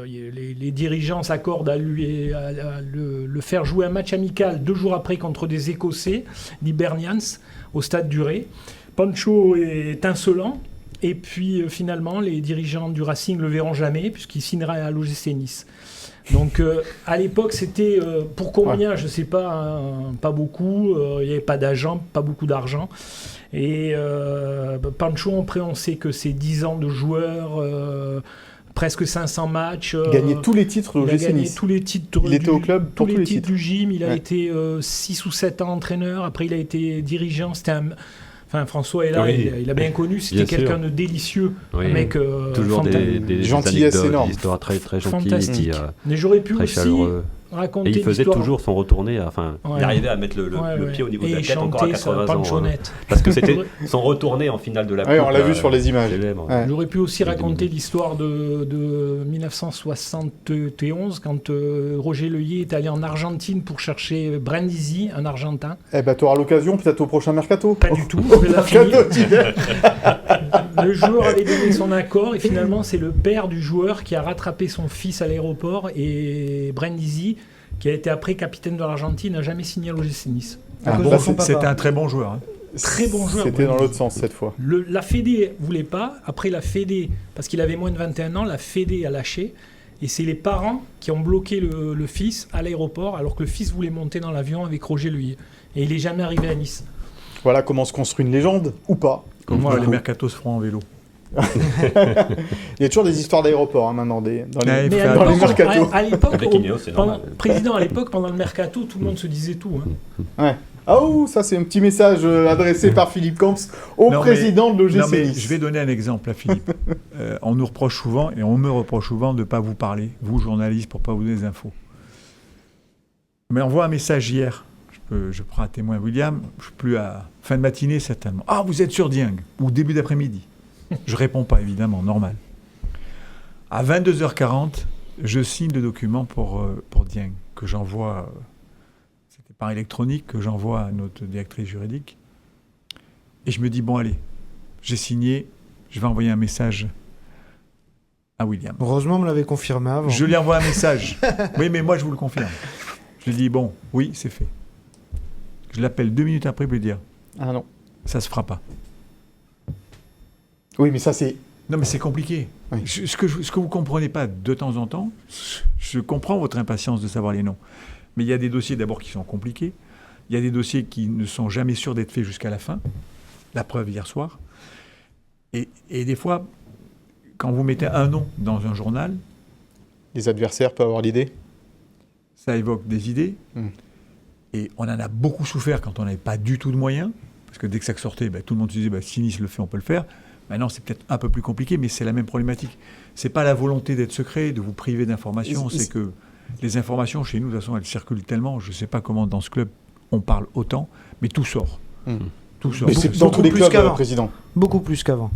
les dirigeants s'accordent à le faire jouer un match amical 2 jours après contre des Écossais, d'Hibernians, au Stade du Ré. Pancho est insolent, et puis finalement les dirigeants du Racing le verront jamais puisqu'il signera à l'OGC Nice. Donc à l'époque c'était pour combien, je sais pas, pas beaucoup, il n'y avait pas d'agent, pas beaucoup d'argent. Et Pancho, après on sait que c'est 10 ans de joueur, presque 500 matchs. Gagné tous les titres de l'OGC Nice. Gagné tous les titres. Il était au club pour tous les titres du gym, il a été 6 ou 7 ans entraîneur, après il a été dirigeant, c'était François est là, oui. il a bien connu, c'était quelqu'un de délicieux, oui. un mec toujours des gentillesse énorme, des histoires très très gentilles, fantastique. Mais j'aurais pu très aussi chaleureux. raconter et il faisait l'histoire. toujours son retourné, il arrivait à mettre le pied au niveau de la tête encore à 80 ans. Parce que c'était son retourné en finale de la Coupe. Oui, on l'a vu sur les images. J'aurais pu aussi raconter l'histoire de 1971, quand Roger Leuillet est allé en Argentine pour chercher Brindisi, un Argentin. Eh ben, tu auras l'occasion peut-être au prochain mercato. Pas du tout, je vais la finir. Le joueur avait donné son accord, et finalement c'est le père du joueur qui a rattrapé son fils à l'aéroport, et Brindisi, qui a été après capitaine de l'Argentine, n'a jamais signé à l'OGC Nice. C'était un très bon joueur. Très bon joueur. C'était dans l'autre sens cette fois. La Fédé voulait pas. Après la Fédé, parce qu'il avait moins de 21 ans, la Fédé a lâché. Et c'est les parents qui ont bloqué le fils à l'aéroport, alors que le fils voulait monter dans l'avion avec Roger Leuillet. Et il n'est jamais arrivé à Nice. Voilà comment se construit une légende, ou pas. Comment les mercatos se feront en vélo. Il y a toujours des histoires d'aéroport maintenant dans les Mais à mercatos. à l'époque, Avec Ineos, c'est normal. président à l'époque, pendant le mercato, tout le monde se disait tout. Hein. Ouais. Oh, ça c'est un petit message adressé par Philippe Camps au président de l'OGC Nice. Je vais donner un exemple à Philippe. On nous reproche souvent, et on me reproche souvent de ne pas vous parler, vous journalistes, pour ne pas vous donner des infos. Mais on voit un message hier. Je prends à témoin William, je ne suis plus à fin de matinée certainement. Ah, vous êtes sur Dieng, ou début d'après-midi. Je ne réponds pas, évidemment, normal. À 22h40, je signe le document pour Dieng, que j'envoie, c'était par électronique, que j'envoie à notre directrice juridique. Et je me dis, bon allez, j'ai signé, je vais envoyer un message à William. Heureusement, on me l'avait confirmé avant. Je lui envoie un message. Oui, mais moi, je vous le confirme. Je lui dis, bon, oui, c'est fait. Je l'appelle 2 minutes après pour lui dire, Ah non. ça se fera pas. Oui, mais ça c'est... Non, mais c'est compliqué. Oui. Ce que vous ne comprenez pas de temps en temps, je comprends votre impatience de savoir les noms. Mais il y a des dossiers d'abord qui sont compliqués. Il y a des dossiers qui ne sont jamais sûrs d'être faits jusqu'à la fin. La preuve hier soir. Et des fois, quand vous mettez un nom dans un journal, Les adversaires peuvent avoir l'idée. ça évoque des idées. Et on en a beaucoup souffert quand on n'avait pas du tout de moyens. Parce que dès que ça sortait, tout le monde se disait si Nice le fait, on peut le faire. Maintenant, c'est peut-être un peu plus compliqué, mais c'est la même problématique. Ce n'est pas la volonté d'être secret, de vous priver d'informations. C'est que les informations, chez nous, de toute façon, elles circulent tellement. Je ne sais pas comment, dans ce club, on parle autant, mais tout sort. Tout sort. Mais c'est dans tous les clubs, président. Beaucoup plus qu'avant.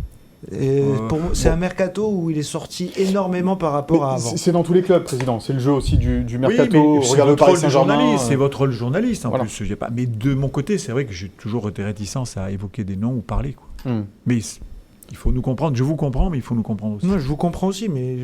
C'est un mercato où il est sorti énormément par rapport à avant. C'est dans tous les clubs, président. C'est le jeu aussi du mercato. Oui, mais Regarde le Paris Saint-Germain. C'est votre rôle de journaliste, en voilà. plus. Pas... Mais de mon côté, c'est vrai que j'ai toujours été réticence à évoquer des noms ou parler. Quoi. Mais il faut nous comprendre. Je vous comprends, mais il faut nous comprendre aussi. Non, je vous comprends aussi, mais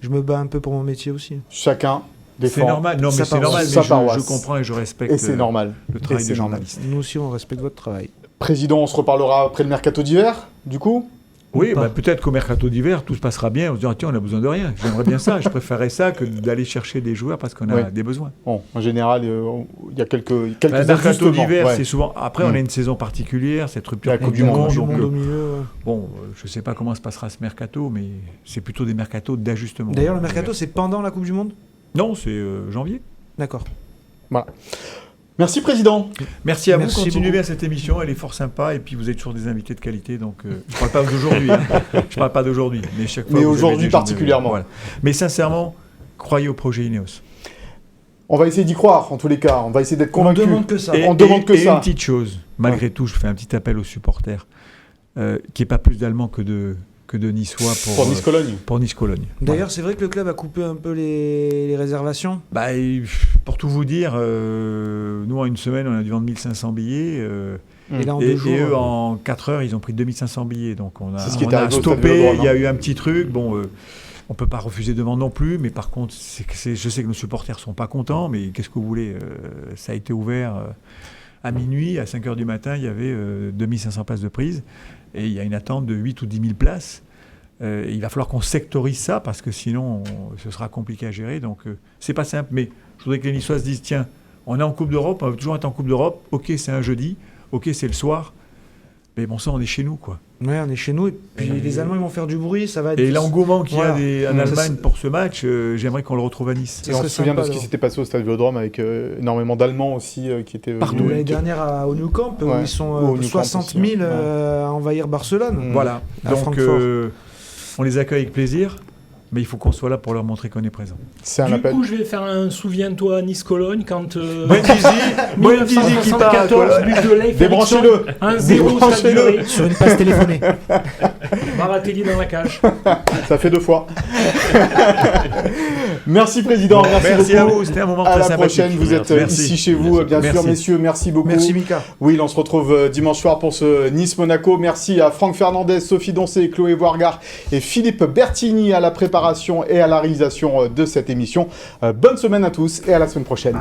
je me bats un peu pour mon métier aussi. Chacun défend. C'est normal. Non, mais c'est normal. Mais je comprends et je respecte. Et c'est normal. Le travail des journalistes. Nous aussi, on respecte votre travail. Président, on se reparlera après le mercato d'hiver, du coup. Oui, peut-être qu'au mercato d'hiver, tout se passera bien. On se dira, tiens, on a besoin de rien. J'aimerais bien ça. Je préférerais ça que d'aller chercher des joueurs parce qu'on a des besoins. Bon, en général, il y a quelques le mercato d'hiver, c'est souvent... Après, on a une saison particulière, cette rupture la Coupe du Monde. Au milieu. Bon, je ne sais pas comment se passera ce mercato, mais c'est plutôt des mercatos d'ajustement. D'ailleurs, le mercato, c'est pendant la Coupe du Monde ? Non, c'est janvier. D'accord. Voilà. Merci, président. Merci à vous. Merci Continuez beaucoup. bien cette émission. Elle est fort sympa. Et puis, vous êtes toujours des invités de qualité. Donc, je ne parle pas d'aujourd'hui. Je parle pas d'aujourd'hui. Mais chaque fois, mais vous aujourd'hui avez des gens particulièrement. Voilà. Mais sincèrement, croyez au projet Ineos. On va essayer d'y croire, en tous les cas. On va essayer d'être convaincus. On demande que ça. On demande que et ça. une petite chose. Malgré tout, je fais un petit appel aux supporters. Qui n'est pas plus d'Allemands que de Niçois pour Nice-Cologne. Pour Nice-Cologne. D'ailleurs, c'est vrai que le club a coupé un peu les réservations. Pour tout vous dire, nous en une semaine, on a dû vendre 1500 billets. Et là, en et 2 jours. eux, en 4 heures, ils ont pris 2500 billets. Donc on a, C'est ce qui on est a arrivé au Stade stoppé. Vélodrome, Il y a eu un petit truc. Bon, on ne peut pas refuser de vendre non plus. Mais par contre, je sais que nos supporters ne sont pas contents. Mais qu'est-ce que vous voulez ça a été ouvert à minuit. À 5 heures du matin, il y avait 2500 places de prise. Et il y a une attente de 8 ou 10 000 places. Il va falloir qu'on sectorise ça parce que sinon, ce sera compliqué à gérer. Donc, c'est pas simple. Mais je voudrais que les Niçois se disent, tiens, on est en Coupe d'Europe, on va toujours être en Coupe d'Europe. OK, c'est un jeudi. OK, c'est le soir. Mais bon sang, on est chez nous, quoi. Ouais, on est chez nous. Et puis les Allemands, ils vont faire du bruit. Ça va être... Et l'engouement qu'il y a en Ça, Allemagne pour ce match, j'aimerais qu'on le retrouve à Nice. Et on se souvient de ce qui s'était passé au Stade Vélodrome avec énormément d'Allemands aussi qui étaient Partout. L'année dernière au Nou Camp, où ils sont Au Nou Camp 60 000 aussi, à envahir Barcelone. Voilà. À Donc, Francfort. on les accueille avec plaisir. Mais il faut qu'on soit là pour leur montrer qu'on est présent. C'est un Du appel. coup, je vais faire un souviens-toi Nice-Cologne quand. Buendizi qui part à 1974, Cologne. but de Leif Débranchez-le. 1-0 Débranchez-le. Sur une passe téléphonée. Baratelli dans la cage. Ça fait 2 fois. Merci, président. Merci à beaucoup. vous. C'était un moment À très la sympathique. prochaine. Vous êtes Merci. ici chez vous, bien sûr, Merci. messieurs. Merci beaucoup. Merci, Mika. Oui, on se retrouve dimanche soir pour ce Nice-Monaco. Merci à Franck Fernandez, Sophie Doncé, Chloé Voirgard et Philippe Bertini à la préparation et à la réalisation de cette émission. Bonne semaine à tous et à la semaine prochaine.